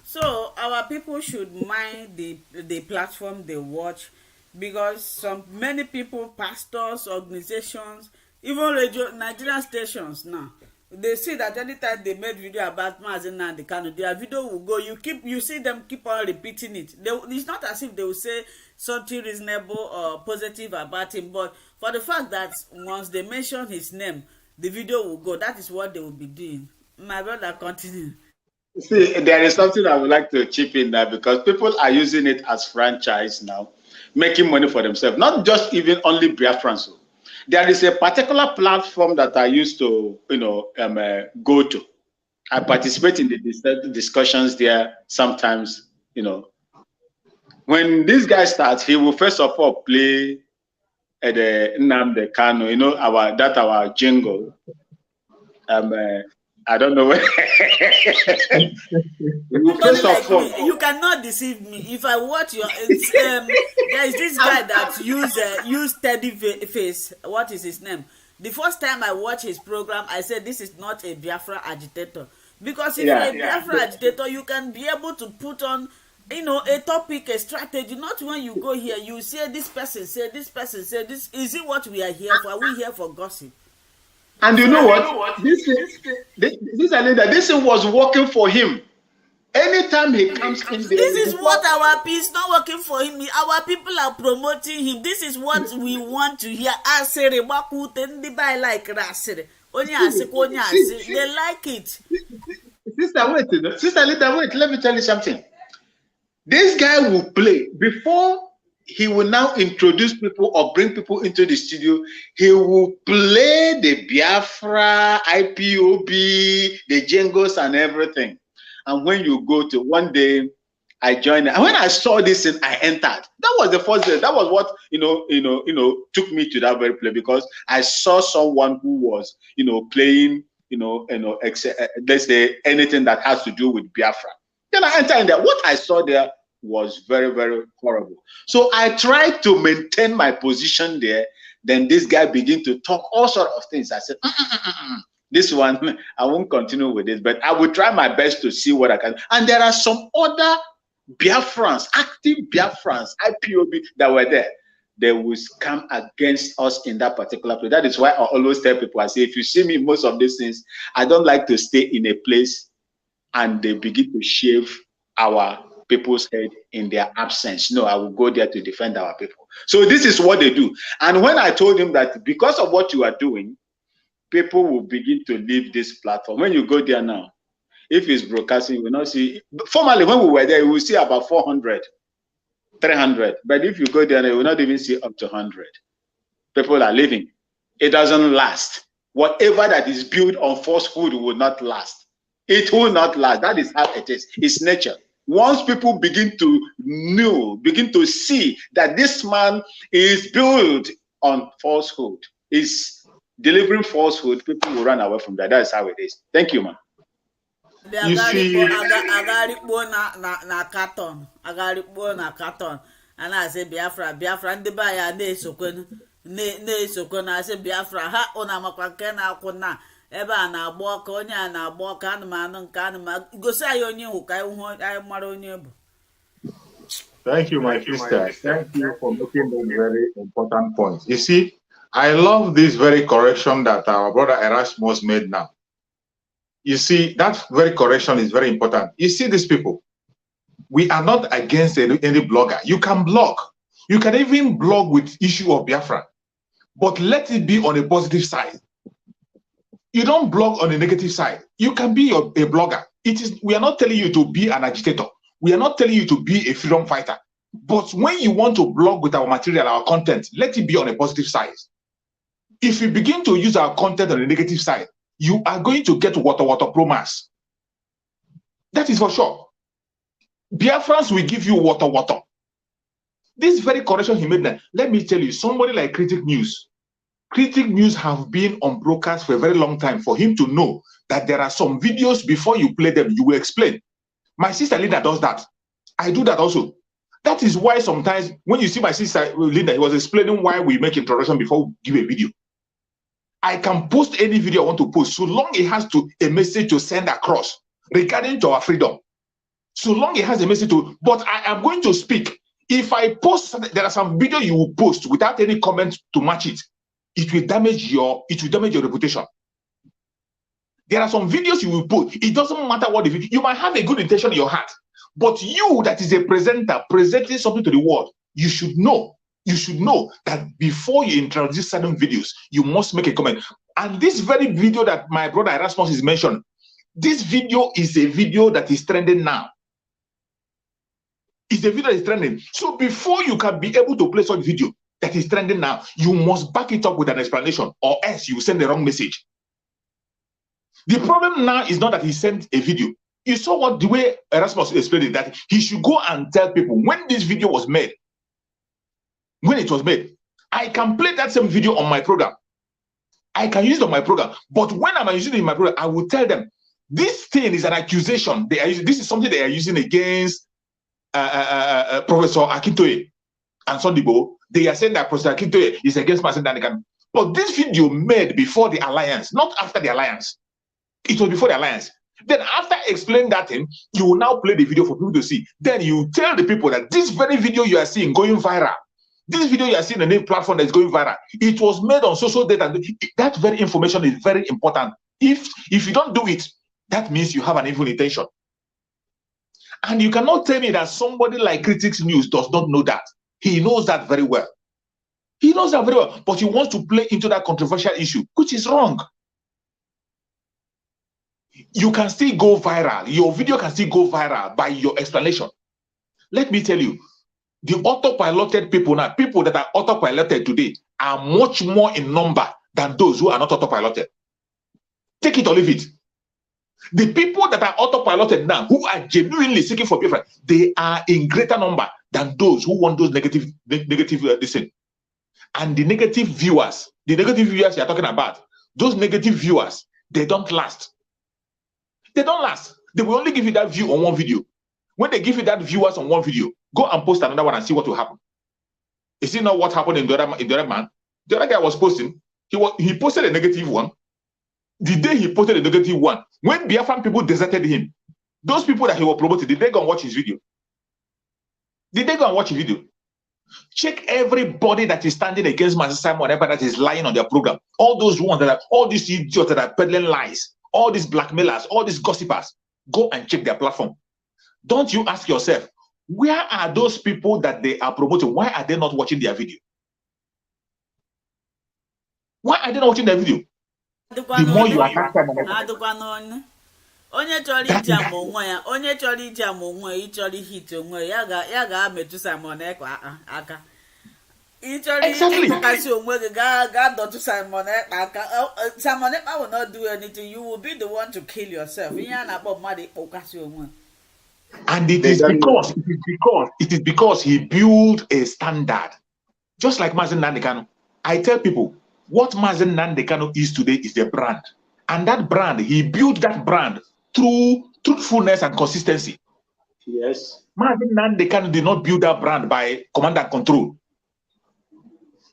So our people should mind the platform they watch, because many people, pastors, organizations, even radio Nigerian stations now, they see that anytime they made video about Nnamdi Kanu, their video will go. You see them keep on repeating it. It's not as if they will say something reasonable or positive about him, but for the fact that once they mention his name, the video will go. That is what they will be doing. My brother, continue. See, there is something I would like to chip in there, because people are using it as franchise now, making money for themselves. Not just even only Biafrans. There is a particular platform that I used to, go to. I participate in the discussions there sometimes, When this guy starts, he will first of all play the Nnamdi Kanu, our jingle. I don't know where. You cannot deceive me. If I watch your, there is this guy that use steady face. What is his name? The first time I watched his program, I said this is not a Biafra agitator, because if you're a Biafra agitator, you can be able to put on, a topic, a strategy. Not when you go here, you say this person say this. Is it what we are here for? Are we here for gossip? And you know what? This was working for him. Anytime he comes in there, this is what our peace not working for him. Our people are promoting him. This is what we want to hear. They like it. Sister Lita, wait. Let me tell you something. This guy will play before he will now introduce people or bring people into the studio. He will play the Biafra, IPOB, the jingles and everything. And when you go to one day, I joined. And when I saw this and I entered, that was the first day. That was what took me to that very place, because I saw someone who was playing let's say anything that has to do with Biafra. Then I entered in there. What I saw there was very, very horrible. So I tried to maintain my position there. Then this guy began to talk all sorts of things. I said, this one, I won't continue with this, but I will try my best to see what I can. And there are some other Biafrans, active Biafrans, IPOB, that were there. They will come against us in that particular place. That is why I always tell people, I say, if you see me, most of these things, I don't like to stay in a place and they begin to shave our people's head in their absence. No, I will go there to defend our people. So this is what they do. And when I told him that because of what you are doing, people will begin to leave this platform. When you go there now, if it's broadcasting, you will not see. Formerly, when we were there, you will see about 400, 300. But if you go there, you will not even see up to 100. People are leaving. It doesn't last. Whatever that is built on falsehood will not last. It will not last. That is how it is. It's nature. Once people begin to see that this man is built on falsehood, is delivering falsehood, people will run away from that. That is how it is. Thank you, man. You see, and I say Biafra, and the buyer I say Biafra, ha ona makwakena akuna. Eba na agba onye na agba anụmanụ nke anụmanụ gosi anyị onye hụ ka anyị mara onye bụ. Thank you, my sister. Thank you for making those very important points. You see, I love this very correction that our brother Erasmus made now. You see, that very correction is very important. You see, these people, we are not against any blogger. You can blog. You can even blog with issue of Biafra, but let it be on a positive side. You don't blog on the negative side. You can be a blogger. We are not telling you to be an agitator. We are not telling you to be a freedom fighter. But when you want to blog with our material, our content, let it be on a positive side. If you begin to use our content on the negative side, you are going to get Wotowoto Promax. That is for sure. Biafrans will give you Wotowoto. This very correction he made now, let me tell you, somebody like Critics News, Critic News have been on broadcast for a very long time for him to know that there are some videos before you play them, you will explain. My sister Linda does that. I do that also. That is why sometimes when you see my sister Linda, he was explaining why we make introduction before we give a video. I can post any video I want to post so long it has a message to send across regarding to our freedom. So long it has a message to, but I am going to speak. If I post, there are some video you will post without any comment to match it. It will damage your reputation. There are some videos you will post. It doesn't matter what the video, you might have a good intention in your heart, but you that is a presenter presenting something to the world, you should know that before you introduce certain videos, you must make a comment. And this very video that my brother Erasmus is mentioned, this video is a video that is trending now. It's a video that is trending. So before you can be able to play such video that is trending now, you must back it up with an explanation, or else you send the wrong message. The problem now is not that he sent a video. You saw the way Erasmus explained it, that he should go and tell people when this video was made. When it was made, I can play that same video on my program. I can use it on my program. But when I'm using it in my program, I will tell them, this thing is an accusation. This is something they are using against Professor Akintoye and Sondibo. They are saying that Professor Akintoye is against Nnamdi Kanu. But this video made before the alliance, not after the alliance. It was before the alliance. Then after explaining that thing, you will now play the video for people to see. Then you tell the people that this very video you are seeing going viral, this video you are seeing on the platform that is going viral, it was made on social data. That very information is very important. If you don't do it, that means you have an evil intention. And you cannot tell me that somebody like Critics News does not know that. He knows that very well. He knows that very well, but he wants to play into that controversial issue, which is wrong. You can still go viral. Your video can still go viral by your explanation. Let me tell you, the autopiloted people now, people that are autopiloted today, are much more in number than those who are not autopiloted. Take it or leave it. The people that are autopiloted now, who are genuinely seeking for Biafra, they are in greater number than those who want those negative listen. And the negative viewers you are talking about, those negative viewers, they don't last. They don't last. They will only give you that view on one video. When they give you that viewers on one video, go and post another one and see what will happen. You see now what happened in the other man? The other guy was posting. He posted a negative one. The day he posted a negative one, when Biafran people deserted him, those people that he was promoting, did they go and watch his video? Did they go and watch his video? Check everybody that is standing against Master Simon, whatever that is lying on their program. All those ones that are, all these idiots that are peddling lies, all these blackmailers, all these gossipers, go and check their platform. Don't you ask yourself, where are those people that they are promoting? Why are they not watching their video? Why are they not watching their video? The more you attack them, onye chọrọ iji ama onwe ya, onye chọrọ iji ama onwe ya, ịchọrọ hit onwe ya, ya ga-ametụ Simon Ekpa aka. Ịchọrọ ịkpọkasị onwe gị, ga-adọtụ Simon Ekpa aka. Simon Ekpa will not do anything. You will be the one to kill yourself. Ihe a na-akpọ mmadụ ịkpọkasị onwe. And it is because he built a standard. Just like Mazi Nnamdi Kanu. I tell people, what Mazi Nnamdi Kanu is today is the brand. And that brand, he built that brand through truthfulness and consistency. Yes. Mazi Nnamdi Kanu did not build that brand by command and control.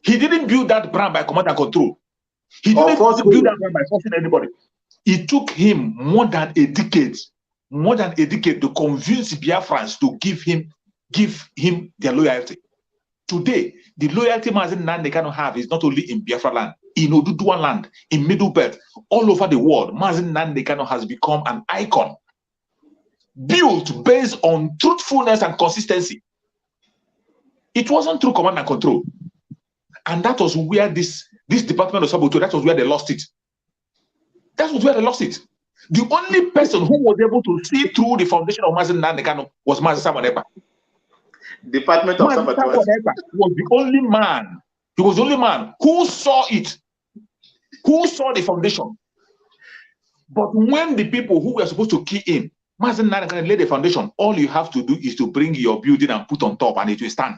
He didn't build that brand by command and control. He didn't build that brand by forcing anybody. It took him more than a decade to convince Biafrans to give him their loyalty. Today, the loyalty Mazi Nnamdi Kanu have is not only in Biafra land, in Oduduwa land, in Middle Belt, all over the world. Mazi Nnamdi Kanu has become an icon, built based on truthfulness and consistency. It wasn't through command and control. And that was where this department of sabotage, that was where they lost it. That was where they lost it. The only person who was able to see through the foundation of Mazi Nnamdi Kanu was Mazi Simon Ekpa. Department of Sabotage was the only man. He was the only man who saw it, who saw the foundation. But when the people who were supposed to key in, Mazi Nnamdi Kanu lay the foundation, all you have to do is to bring your building and put on top, and it will stand.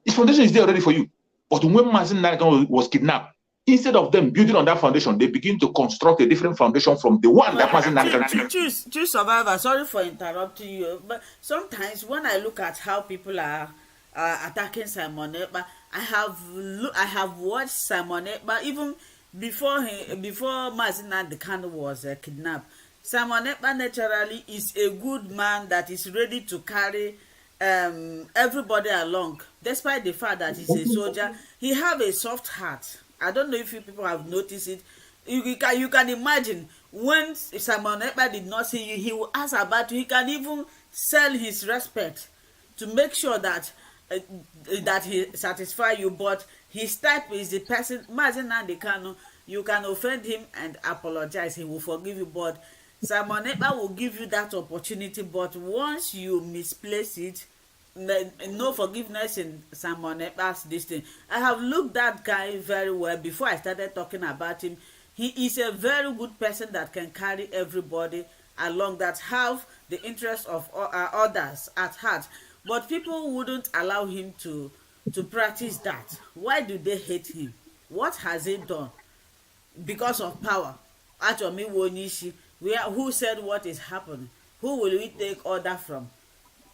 His foundation is there already for you. But when Mazi Nnamdi Kanu was kidnapped, Instead of them building on that foundation, they begin to construct a different foundation from the one that wasn't that. Choose survivor. Sorry for interrupting you, but sometimes when I look at how people are attacking Simon Ekpa, I have watched Simon Ekpa even before Nnamdi Kanu was kidnapped. Simon Ekpa naturally is a good man that is ready to carry everybody along, despite the fact that he's a soldier. He have a soft heart. I don't know if you people have noticed it. You can imagine when Simon Ekpa did not see you, he will ask about you. He can even sell his respect to make sure that that he satisfy you. But his type is the person. Nnamdi Kanu, you can offend him and apologize, he will forgive you. But Simon Ekpa will give you that opportunity. But once you misplace it, no forgiveness in Simon Ekpa's this thing. I have looked that guy very well before I started talking about him. He is a very good person that can carry everybody along, that have the interest of others at heart. But people wouldn't allow him to practice that. Why do they hate him? What has he done? Because of power. Achomi Wonishi, who said what is happening? Who will we take order from?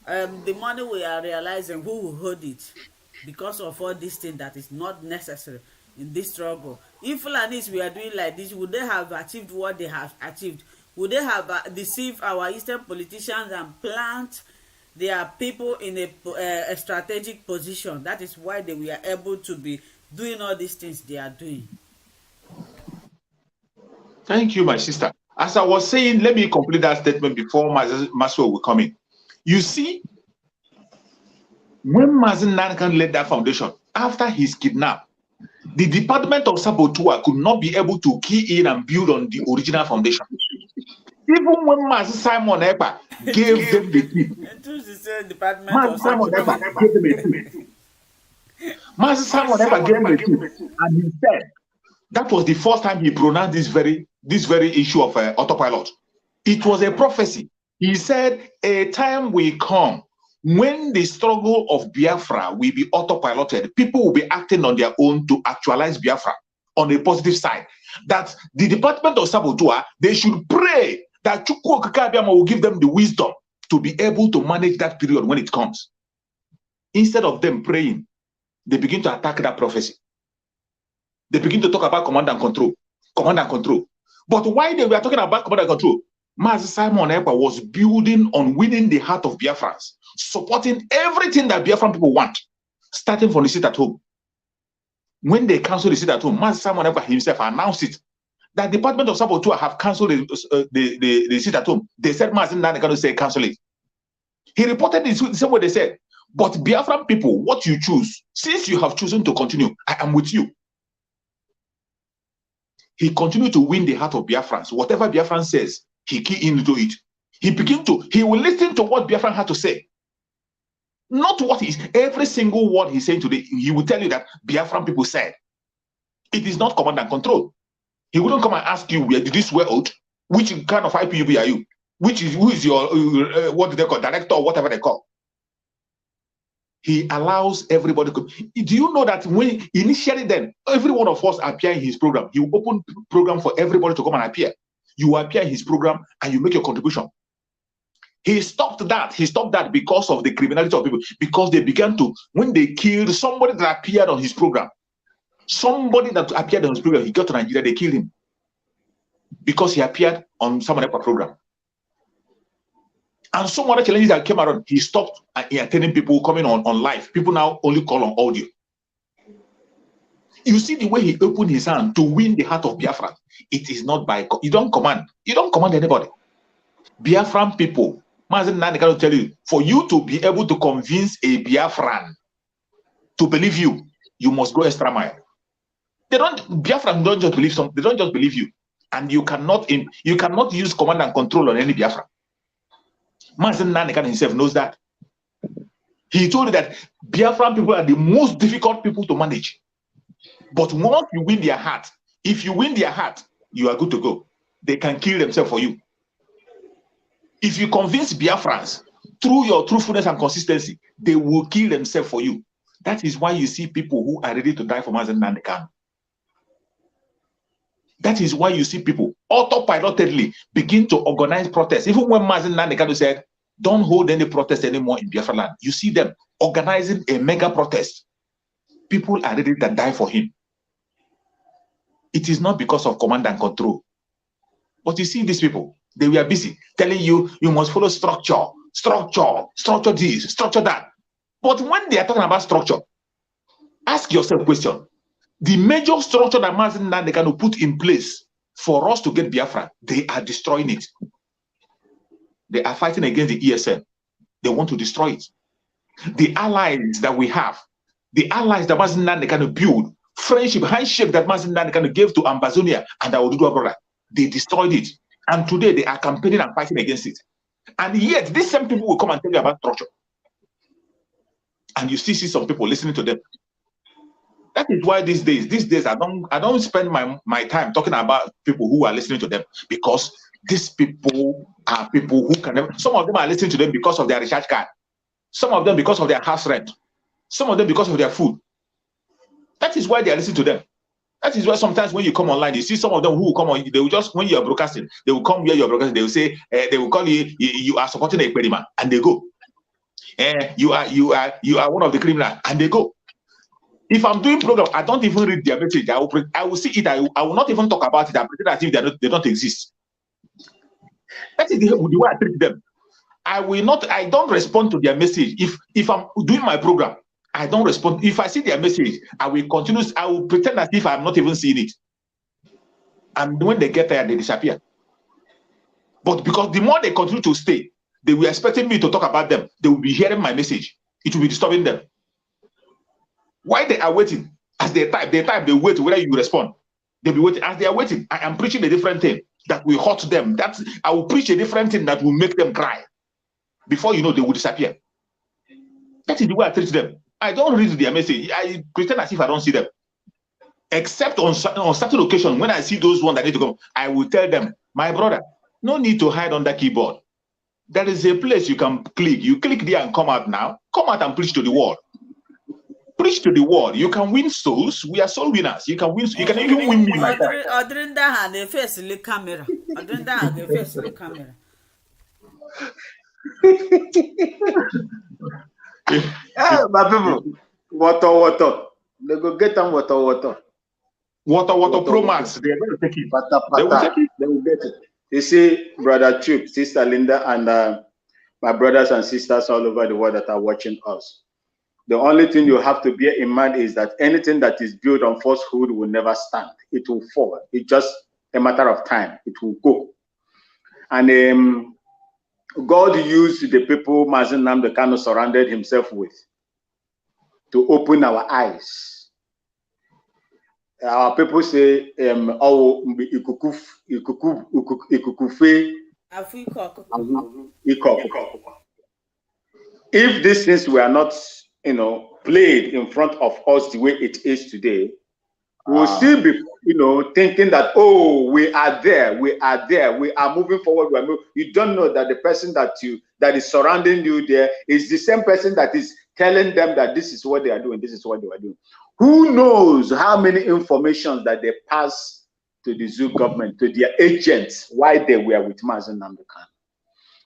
The money we are realizing, who will hold it? Because of all this thing that is not necessary in this struggle. If Fulanis we are doing like this, would they have achieved what they have achieved? Would they have deceived our eastern politicians and plant their people in a strategic position? That is why they were able to be doing all these things they are doing. Thank you, my sister. As I was saying, let me complete that statement before Maswell will come in. You see, when Nnamdi Kanu led that foundation, after his kidnap, the Department of Saboteur could not be able to key in and build on the original foundation. Even when Master Simon Ekpa gave them the tip, Master Simon Ekpa gave them a tip. Master Simon Ekpa gave them a tip, and he said that was the first time he pronounced this very issue of autopilot. It was a prophecy. He said, a time will come when the struggle of Biafra will be autopiloted. People will be acting on their own to actualize Biafra on a positive side. That the Department of Saboteur, they should pray that Chukwu Okike Abiama will give them the wisdom to be able to manage that period when it comes. Instead of them praying, they begin to attack that prophecy. They begin to talk about command and control. Command and control. But why they were talking about command and control? Master Simon Ekpa was building on winning the heart of Biafrans, supporting everything that Biafran people want, starting from the seat at home. When they canceled the seat at home, Master Simon Ekpa himself announced it. That Department of Saboteur have cancelled the seat at home. They said Master Nnamdi Kanu say cancel it. He reported the same way they said. But Biafran people, what you choose, since you have chosen to continue, I am with you. He continued to win the heart of Biafrans. Whatever Biafran says, he key into it. He will listen to what Biafran had to say. Not what every single word he's saying today, he will tell you that Biafran people said. It is not command and control. He wouldn't come and ask you, did this swear out? Which kind of IPUB are you? Who is your, what do they call, director or whatever they call? He allows everybody to. Do you know that when initially then, every one of us appear in his program, he will open program for everybody to come and appear. You appear in his program and you make your contribution. He stopped that. He stopped that because of the criminality of people. Because they began to, when they killed somebody that appeared on his program, somebody that appeared on his program, he got to Nigeria, they killed him. Because he appeared on some other program. And some other challenges that came around, he stopped attending people coming on live. People now only call on audio. You see the way he opened his hand to win the heart of Biafra. It is not by, you don't command. You don't command anybody. Biafran people, Mazen Nnamdi Kanu tell you, for you to be able to convince a Biafran to believe you, you must go extra mile. Biafran don't just believe they don't just believe you. And you cannot use command and control on any Biafran. Mazen Nnamdi Kanu himself knows that. He told you that Biafran people are the most difficult people to manage. But once you win their heart, if you win their heart, you are good to go. They can kill themselves for you. If you convince Biafrans through your truthfulness and consistency, they will kill themselves for you. That is why you see people who are ready to die for Mazen Nnamdi Kanu. That is why you see people autopilotedly begin to organize protests. Even when Nnamdi Kanu said, don't hold any protest anymore in Biafra land, you see them organizing a mega protest. People are ready to die for him. It is not because of command and control. But you see these people, they were busy telling you, you must follow structure, structure this, structure that. But when they are talking about structure, ask yourself a question. The major structure that Nnamdi Kanu put in place for us to get Biafra, they are destroying it. They are fighting against the ESM. They want to destroy it. The allies that we have, the allies that Nnamdi Kanu build, friendship, handshake that Nnamdi Kanu gave to Ambazonia and our Oduduwa brother, they destroyed it. And today they are campaigning and fighting against it. And yet, these same people will come and tell you about structure. And you still see some people listening to them. That is why these days I don't spend my time talking about people who are listening to them, because these people are people who can never, some of them are listening to them because of their recharge card, some of them because of their house rent, some of them because of their food. That is why they are listening to them. That is why sometimes when you come online, you see some of them who will come on, they will just, when you are broadcasting, they will come where you are broadcasting, they will say, they will call you, you are supporting a experiment, and they go. You are one of the criminals, and they go. If I'm doing program, I don't even read their message. I will see it. I will not even talk about it. I pretend as if they don't exist. That is the way I treat them. I don't respond to their message. If I'm doing my program, I don't respond. If I see their message, I will pretend as if I'm not even seeing it. And when they get there, they disappear. But because the more they continue to stay, they were expecting me to talk about them. They will be hearing my message. It will be disturbing them. While they are waiting, as they type, they wait whether you respond. They'll be waiting. As they are waiting, I am preaching a different thing that will hurt them. I will preach a different thing that will make them cry. Before you know, they will disappear. That is the way I treat them. I don't read their message. I pretend as if I don't see them. Except on certain occasion, when I see those ones that need to come, I will tell them, my brother, no need to hide on the keyboard. There is a place you can click. You click there and come out now. Come out and preach to the world. Preach to the world. You can win souls. We are soul winners. You can win. You can even win me. During that, they face the camera. During that, they face the camera. My people, Wotowoto. They go get them Wotowoto. Wotowoto Promax. They are going to take it. They will take it. They will get it. You see, Brother Chup, Sister Linda, and my brothers and sisters all over the world that are watching us. The only thing you have to bear in mind is that anything that is built on falsehood will never stand. It will fall. It's just a matter of time. It will go. And God used the people Nnamdi Kanu surrounded himself with to open our eyes. Our people say, if these things were not, played in front of us the way it is today, we'll still be, thinking that, oh, we are there, we are moving forward. You don't know that the person that is surrounding you there is the same person that is telling them that this is what they are doing, this is what they are doing. Who knows how many information that they pass to the zoo government, to their agents, while they were with Nnamdi Kanu.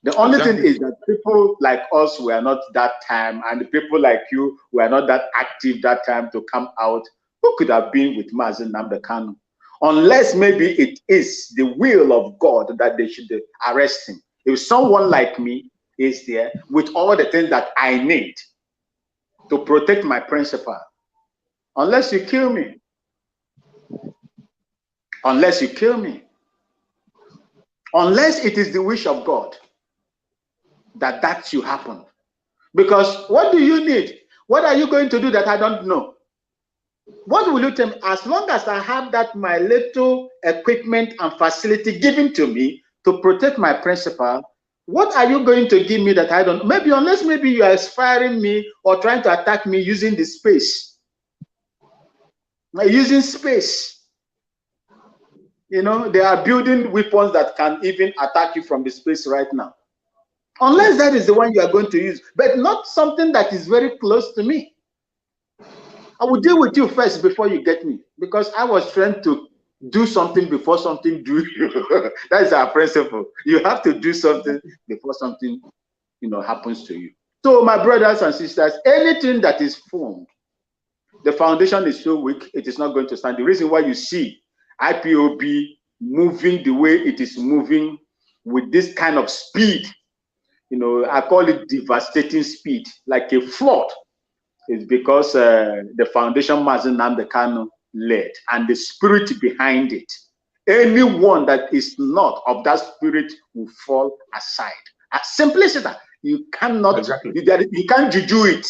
The only thing is that people like us were not that time, and the people like you were not that active that time to come out. Who could have been with Nnamdi Kanu? Unless maybe it is the will of God that they should arrest him. If someone like me is there with all the things that I need to protect my principal, unless you kill me, unless it is the wish of God that should happen. Because what do you need? What are you going to do that I don't know? What will you tell me? As long as I have that my little equipment and facility given to me to protect my principal, what are you going to give me that I don't? Maybe unless you are aspiring me or trying to attack me using the space. Using space. They are building weapons that can even attack you from the space right now. Unless that is the one you are going to use, but not something that is very close to me. I will deal with you first before you get me, because I was trained to do something before something do you. That is our principle. You have to do something before something, happens to you. So my brothers and sisters, anything that is formed, the foundation is so weak, it is not going to stand. The reason why you see IPOB moving the way it is moving with this kind of speed, I call it devastating speed, like a flood, is because the foundation Nnamdi Kanu led and the spirit behind it. Anyone that is not of that spirit will fall aside. As simply as that, you cannot, you can't juju it.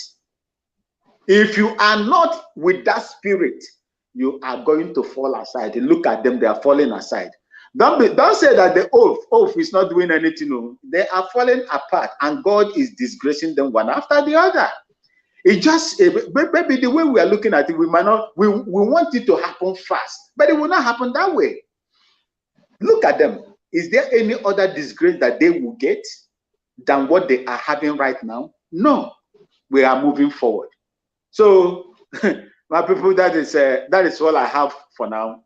If you are not with that spirit, you are going to fall aside. Look at them, they are falling aside. Don't say that the oath is not doing anything. No. They are falling apart, and God is disgracing them one after the other. It just, maybe the way we are looking at it, we might not, we want it to happen fast, but it will not happen that way. Look at them. Is there any other disgrace that they will get than what they are having right now? No. We are moving forward. So, my people, that is all I have for now.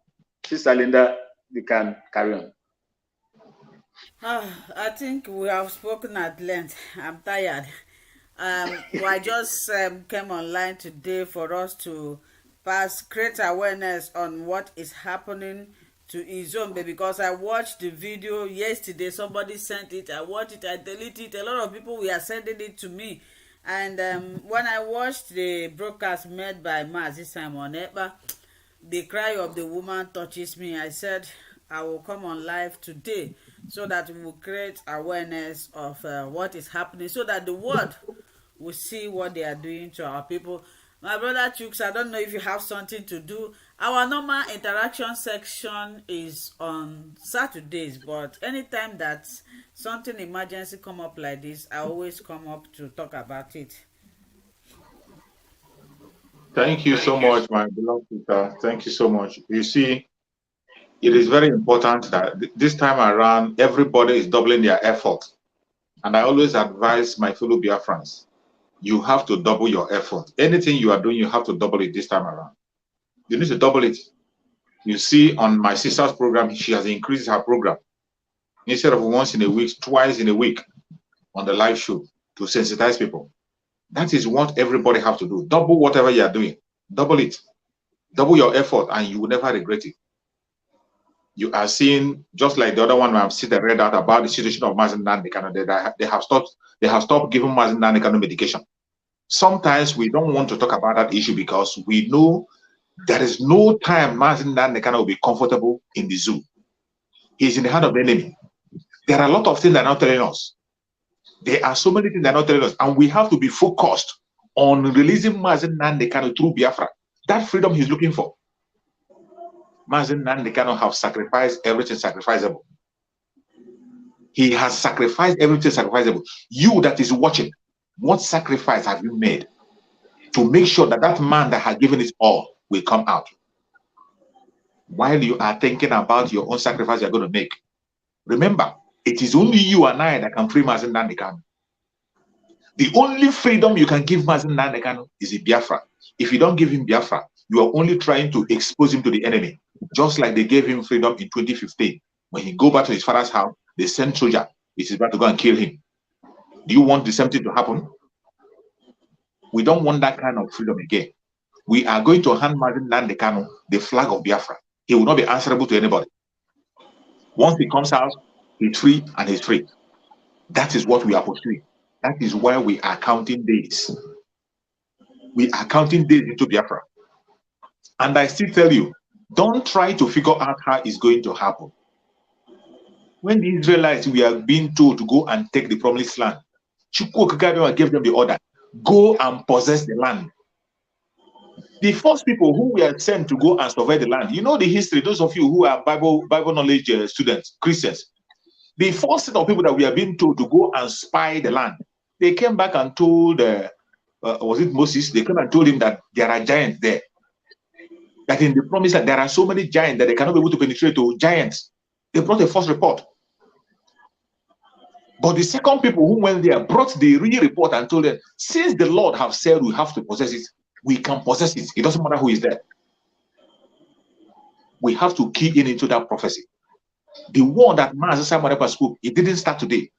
Sister Linda, you can carry on. I think we have spoken at length. I'm tired. I just came online today for us to create awareness on what is happening to Izombe, because I watched the video yesterday. Somebody sent it. I watched it. I deleted it. A lot of people were sending it to me. And when I watched the broadcast made by Mazi Simon Ekpa, the cry of the woman touches me. I said, I will come on live today so that we will create awareness of what is happening, so that the world will see what they are doing to our people. My brother Chooks, I don't know if you have something to do. Our normal interaction section is on Saturdays, but anytime that something emergency come up like this, I always come up to talk about it. Thank you so much, my beloved Peter. Thank you so much. You see, it is very important that this time around, everybody is doubling their effort. And I always advise my fellow Biafrans, you have to double your effort. Anything you are doing, you have to double it this time around. You need to double it. You see, on my sister's program, she has increased her program. Instead of once in a week, twice in a week on the live show to sensitize people. That is what everybody have to do. Double whatever you are doing. Double it. Double your effort, and you will never regret it. You are seeing, just like the other one I've seen the read out about the situation of Nnamdi Kanu, they have stopped giving Nnamdi Kanu medication. Sometimes we don't want to talk about that issue because we know there is no time Nnamdi Kanu will be comfortable in the zoo. He's in the hand of the enemy. There are a lot of things they're not telling us. There are so many things they're not telling us, and we have to be focused on releasing Nnamdi Kanu through Biafra. That freedom he's looking for. Nnamdi Kanu have sacrificed everything sacrificable. He has sacrificed everything sacrificable. You that is watching, what sacrifice have you made to make sure that that man that has given it all will come out? While you are thinking about your own sacrifice you're going to make, remember, it is only you and I that can free Nnamdi Kanu. The only freedom you can give Nnamdi Kanu is in Biafra. If you don't give him Biafra, you are only trying to expose him to the enemy. Just like they gave him freedom in 2015. When he go back to his father's house, they sent soldier. It is about to go and kill him. Do you want the same thing to happen? We don't want that kind of freedom again. We are going to hand Nnamdi Kanu the flag of Biafra. He will not be answerable to anybody. Once he comes out, he's free and he's free. That is what we are pursuing. That is why we are counting days. We are counting days into Biafra. And I still tell you, don't try to figure out how it's going to happen. When the Israelites were being told to go and take the promised land, Chukwu gave them the order, go and possess the land. The first people who were sent to go and survey the land, you know the history, those of you who are Bible knowledge students, Christians, the first set of people that we are being told to go and spy the land, they came back and told, was it Moses? They came and told him that there are giants there. That in the promise that there are so many giants that they cannot be able to penetrate to giants. They brought a false report. But the second people who went there brought the real report and told them, since the Lord have said we have to possess it, we can possess it. It doesn't matter who is there. we have to key into that prophecy. The one that Master Simon Ekpa spoke, it didn't start today.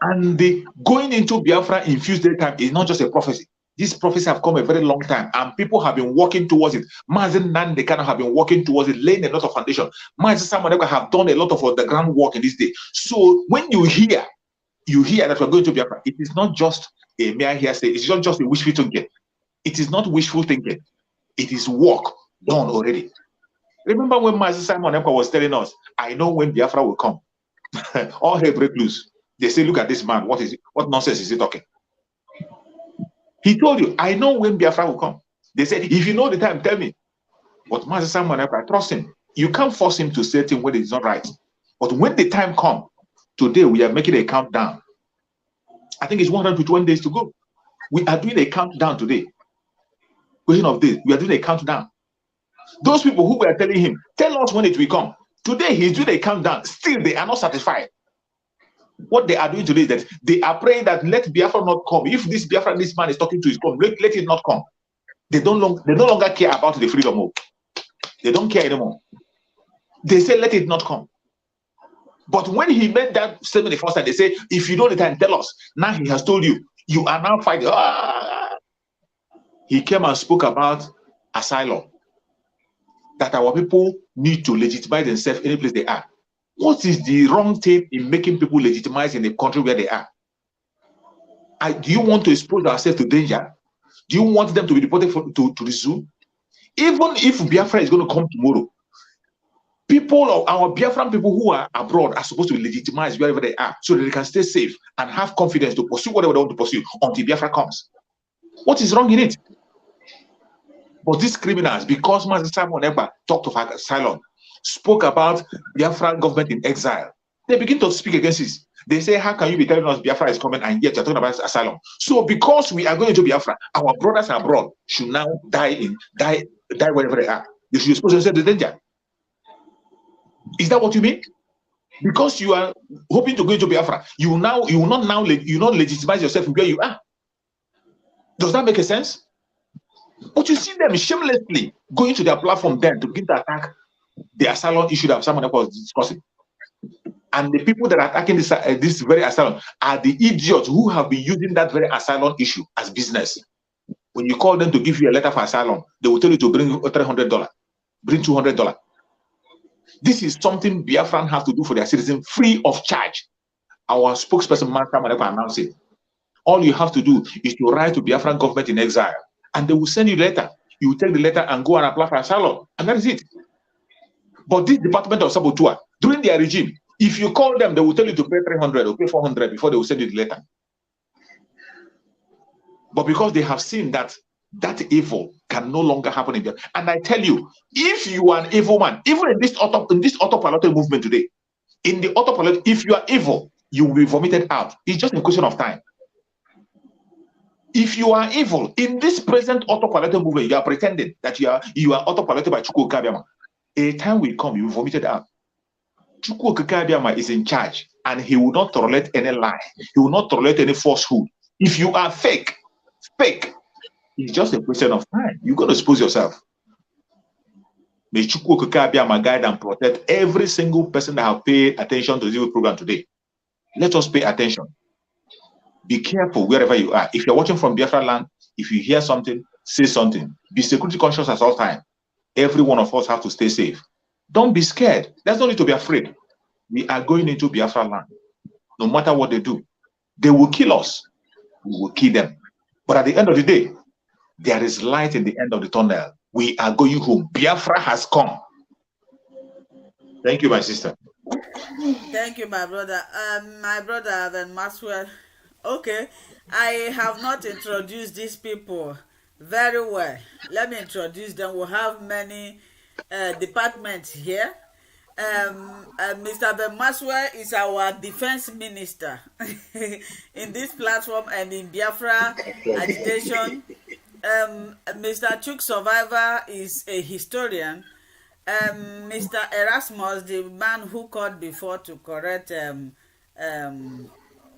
And the going into Biafra in Tuesday time is not just a prophecy. These prophecies have come a very long time, and people have been working towards it. Master Nnamdi Kanu have been working towards it, laying a lot of foundation. Master Simon Ekpa have done a lot of the groundwork in this day. So when you hear that we're going to Biafra, it is not just a mere hearsay. It's not just a wishful thinking. It is not wishful thinking. It is work done already. Remember when Master Simon Ekpa was telling us, I know when Biafra will come. All hell break loose. They say, look at this man. What is it? What nonsense is he talking? He told you, I know when Biafra will come. They said, if you know the time, tell me. But Master Simon Ekpa, trust him. You can't force him to say things when it's not right. But when the time comes, today we are making a countdown. I think it's 120 days to go. We are doing a countdown today. Question of days, we are doing a countdown. Those people who were telling him, tell us when it will come. Today he's doing a countdown. Still, they are not satisfied. What they are doing today is that they are praying that let Biafra not come. If this Biafra, this man is talking to his come, let it not come. They no longer care about the freedom. They don't care anymore. They say let it not come. But when he made that statement the first time, they say, if you know the time, tell us. Now he has told you, you are now fighting. He came and spoke about asylum. That our people need to legitimize themselves any place they are. What is the wrong thing in making people legitimize in the country where they are? Do you want to expose ourselves to danger? Do you want them to be deported to the zoo? Even if Biafra is going to come tomorrow, people of our Biafran people who are abroad are supposed to be legitimized wherever they are so that they can stay safe and have confidence to pursue whatever they want to pursue until Biafra comes. What is wrong in it? But these criminals, because Master Simon Ekpa talked of asylum, spoke about Biafran government in exile, they begin to speak against this. They say, how can you be telling us Biafra is coming and yet you're talking about asylum? So because we are going to Biafra, our brothers abroad should now die wherever they are. You should expose yourself to danger. Is that what you mean? Because you are hoping to go into Biafra, you will not legitimize yourself where you are. Does that make a sense? But you see them shamelessly going to their platform then to begin to attack the asylum issue that someone else was discussing. And the people that are attacking this very asylum are the idiots who have been using that very asylum issue as business. When you call them to give you a letter for asylum, they will tell you to bring $300, bring $200. This is something Biafran has to do for their citizens free of charge. Our spokesperson, Master Manepa, announced it. All you have to do is to write to Biafran government in exile, and they will send you a letter. You will take the letter and go and apply for asylum, and that is it. But this Department of Saboteur, during their regime, if you call them, they will tell you to pay 300 or pay 400 before they will send you the letter. But because they have seen that evil can no longer happen in them, and I tell you, if you are an evil man, even in this Autopilot movement today, in the Autopilot, if you are evil, you will be vomited out. It's just a question of time. If you are evil in this present Autopilot movement, you are pretending that you are autopiloted by Chukwu Kabiama. A time will come, you will vomit it out. Chukwu Kabiama is in charge, and he will not tolerate any lie. He will not tolerate any falsehood. If you are fake, it's just a question of time. You're going to expose yourself. May Chukwu Kabiama guide and protect every single person that have paid attention to this program today. Let us pay attention. Be careful wherever you are. If you're watching from Biafra land, if you hear something, say something. Be security conscious at all time. Every one of us have to stay safe. Don't be scared. There's no need to be afraid. We are going into Biafra land. No matter what they do, they will kill us. We will kill them. But at the end of the day, there is light in the end of the tunnel. We are going home. Biafra has come. Thank you, my sister. Thank you, my brother. My brother, then Maxwell. Okay, I have not introduced these people very well. Let me introduce them. We have many departments here. Mr. Ben Maxwell is our defense minister in this platform and in Biafra agitation. Mr. Chuk Survivor is a historian. Mr. Erasmus, the man who called before to correct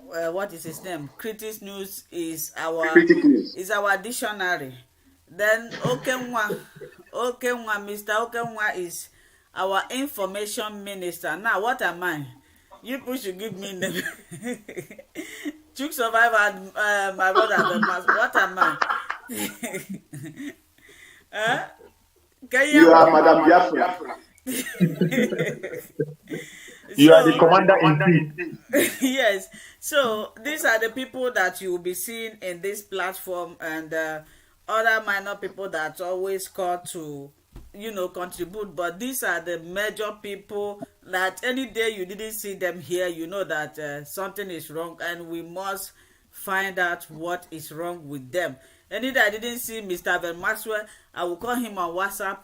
what is his name? Critics News is our dictionary. Then Okenwa, Mr. Okenwa is our information minister. Now, what am I? You people should give me name. Chook survivor, my brother, what am I? Can You you are Madam Biafra. You are the commander in chief. Yes, so these are the people that you will be seeing in this platform, and other minor people that always call to, contribute. But these are the major people that any day you didn't see them here, you know that something is wrong, and we must find out what is wrong with them. Any day I didn't see Mr. Ben Maxwell, I will call him on WhatsApp.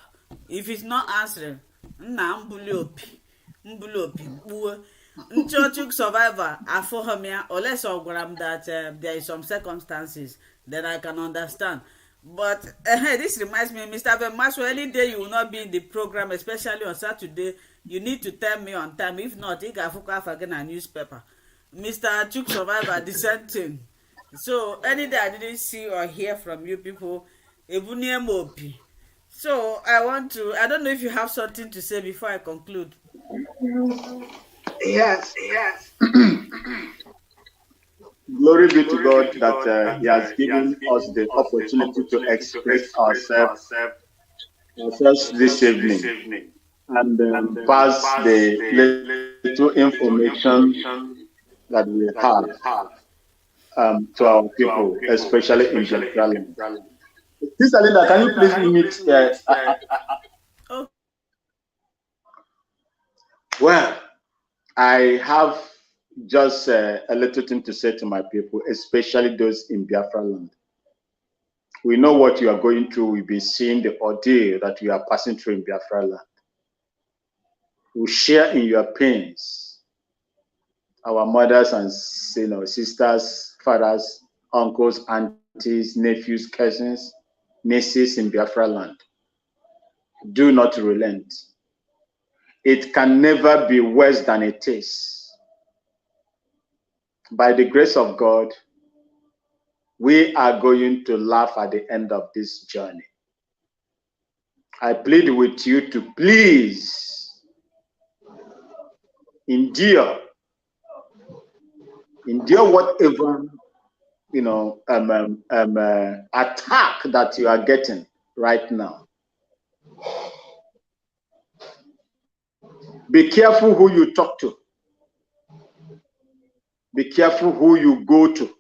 If he's not answering, Mbulopi gbuo nchochuk survivor afọghọm ya, unless ọ gwara m that there is some circumstances, then I can understand. But this reminds me, Mr. Ben Maxwell, any day you will not be in the program, especially on Saturday, you need to tell me on time. If not, ị ga-afụkwa afa gị na newspaper. Mr. Chuk survivor, the same thing. So any day I didn't see or hear from you people, ebunie m opi. So I don't know if you have something to say before I conclude. Yes. Glory be to God that He has given us the opportunity to express ourselves this evening and pass the little information that we have to our people, especially in Biafra land. Sister Linda, can you please mute? Well, I have just a little thing to say to my people, especially those in Biafra land. We know what you are going through. We'll be seeing the ordeal that you are passing through in Biafra land. We share in your pains. Our mothers and sisters, fathers, uncles, aunties, nephews, cousins, nieces in Biafra land. Do not relent. It can never be worse than it is. By the grace of God, we are going to laugh at the end of this journey. I plead with you to please endure whatever attack that you are getting right now. Be careful who you talk to. Be careful who you go to.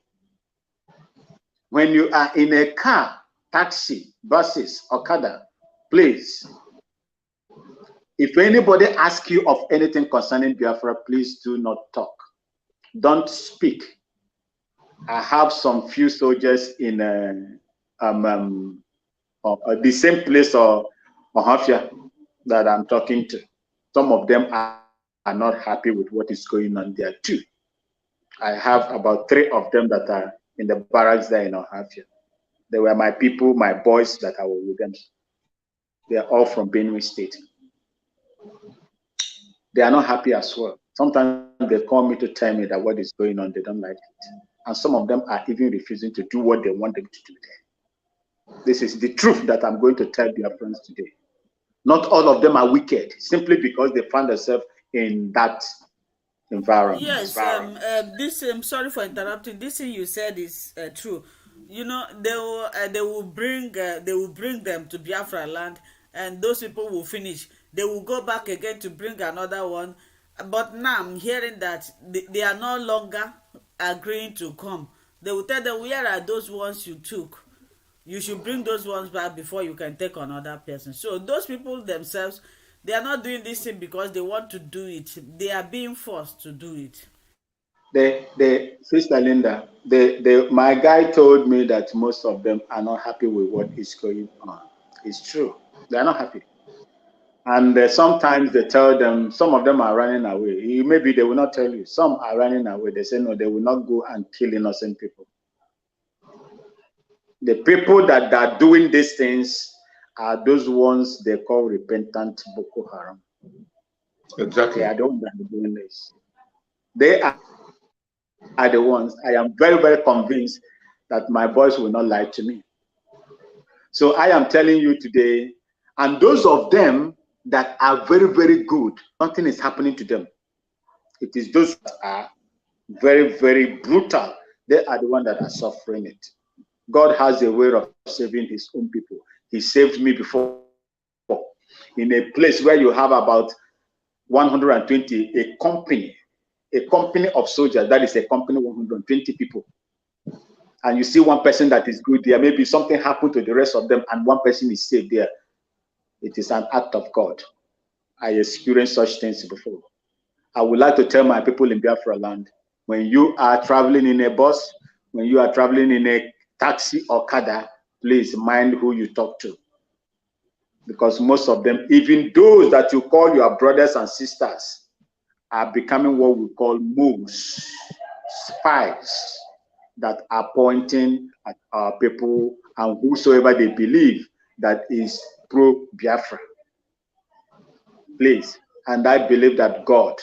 When you are in a car, taxi, buses, Okada, please, if anybody asks you of anything concerning Biafra, please do not talk. Don't speak. I have some few soldiers in the same place or Ohafia that I'm talking to. Some of them are not happy with what is going on there too. I have about 3 of them that are in the barracks there in Ohafia. They were my people, my boys that I was with them. They are all from Benue State. They are not happy as well. Sometimes they call me to tell me that what is going on, they don't like it. And some of them are even refusing to do what they want them to do there. This is the truth that I'm going to tell their friends today. Not all of them are wicked, simply because they find themselves in that environment. Yes, I'm sorry for interrupting. This thing you said is true. They will bring them to Biafra land, and those people will finish. They will go back again to bring another one. But now I'm hearing that they are no longer agreeing to come. They will tell them, where are those ones you took? You should bring those ones back before you can take another person. So those people themselves, they are not doing this thing because they want to do it. They are being forced to do it. Sister Linda, my guy told me that most of them are not happy with what is going on. It's true. They are not happy. And sometimes they tell them, some of them are running away. Maybe they will not tell you. Some are running away. They say, no, they will not go and kill innocent people. The people that are doing these things are those ones they call repentant Boko Haram. Exactly. They are the ones that are doing this. They are the ones. I am very, very convinced that my boys will not lie to me. So I am telling you today, and those of them that are very, very good, nothing is happening to them. It is those that are very, very brutal. They are the ones that are suffering it. God has a way of saving his own people. He saved me before in a place where you have about 120, a company of soldiers. That is a company of 120 people. And you see one person that is good there, maybe something happened to the rest of them and one person is saved there. It is an act of God. I experienced such things before. I would like to tell my people in Biafra land, when you are traveling in a bus, when you are traveling in a taxi or kada, please mind who you talk to. Because most of them, even those that you call your brothers and sisters, are becoming what we call moves, spies that are pointing at our people and whosoever they believe that is pro-Biafra. Please, and I believe that God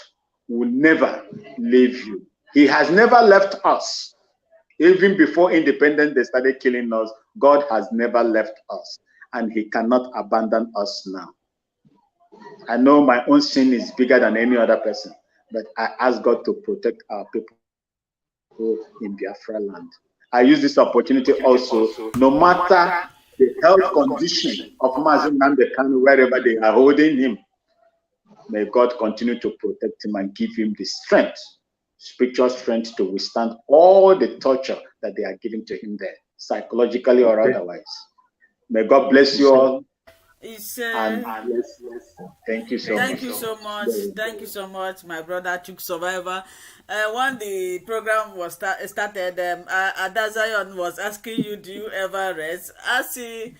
will never leave you. He has never left us. Even before independence, they started killing us. God has never left us, and he cannot abandon us now. I know my own sin is bigger than any other person, but I ask God to protect our people in Biafra land. I use this opportunity also, no matter the health condition of Nnamdi Kanu, wherever they are holding him, may God continue to protect him and give him the strength, spiritual strength, to withstand all the torture that they are giving to him there, psychologically or otherwise. May God bless you all. And yes, thank you so much. Thank you so much. Thank you so much, my brother Chuk Survivor. When the program was started, Adazion was asking you, do you ever rest? I see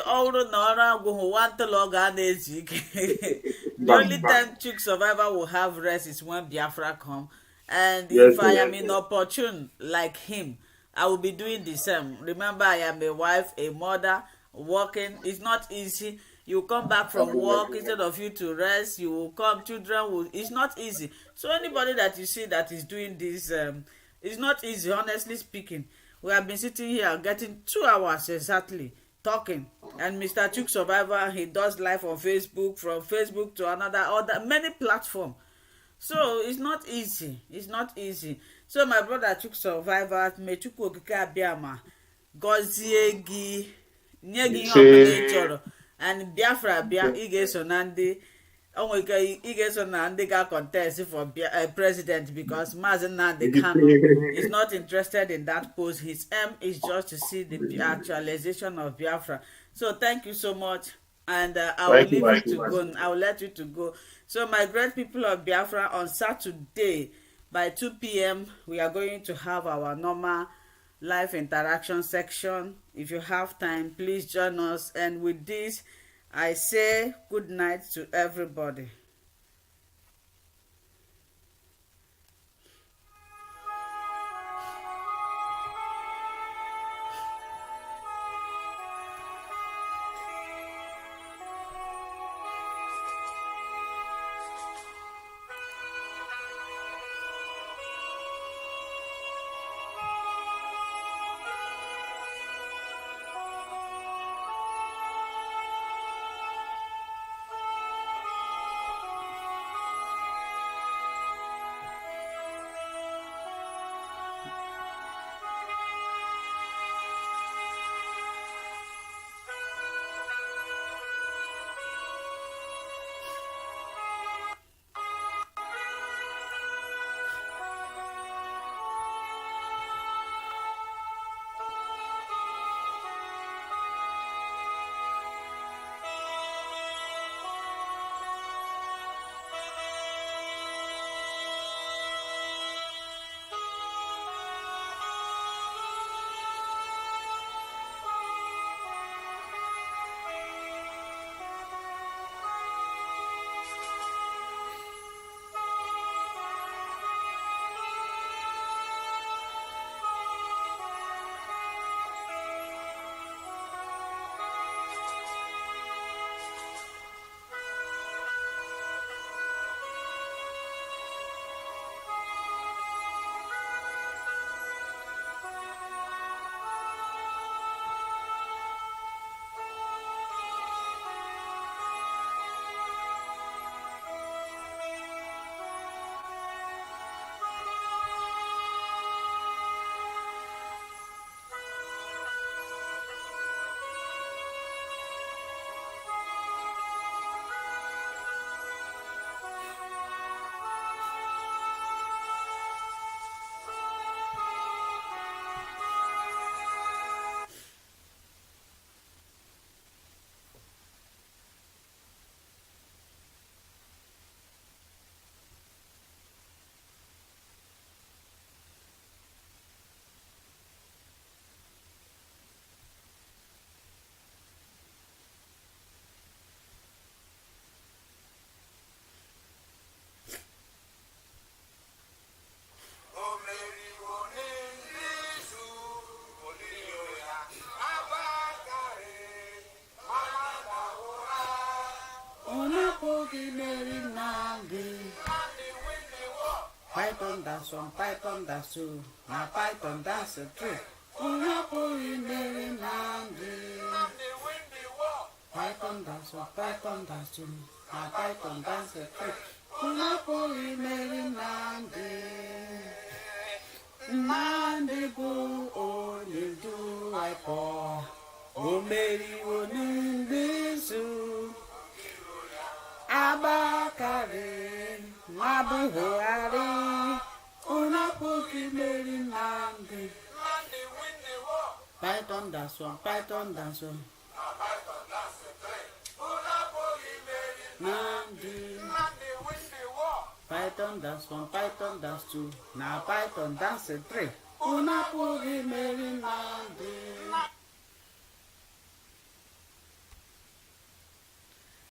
all the Nora who want to log on the only time Chuk Survivor will have rest is when Biafra come. And if I am inopportune like him, I will be doing the same. Remember, I am a wife, a mother, working. It's not easy. You come back from work, instead of you to rest, you will come, children will, it's not easy. So anybody that you see that is doing this, it's not easy, honestly speaking. We have been sitting here getting 2 hours exactly talking, and Mr. Chuk Survivor, he does live on Facebook, from Facebook to other many platforms. So it's not easy. It's not easy. So my brother Chuk Survivor, may Chukwu Okike Abiama gọzie gị, nye gị ihe ọbụla ị chọrọ, and Biafra bịa, ị ga-eso na ndị, o nwere ike ị ga-eso na ndị ga-contest for president, because Maazị Nnamdi Kanu is not interested in that post. His aim is just to see the actualization of Biafra. So thank you so much, and I will leave you to go. I will let you to go. So my great people of Biafra, on Saturday by 2 p.m. we are going to have our normal live interaction section. If you have time, please join us. And with this, I say good night to everybody. Mary Nnamdi. Python dance one, Python dance two. Now Python dance three. Unapuri Mary Nnamdi. Python dance one, Python dance two. Now Python dance three. Unapuri Mary Nnamdi. Nnamdi bu onye du aipo. O Mary onumbisu. Abakari, Mabuhari, Unapuki Mary Nnamdi. Python dance one, Python dance one. Nnamdi. Python dance one, Python dance two. Now Python dance three. Unapuki Mary Nnamdi.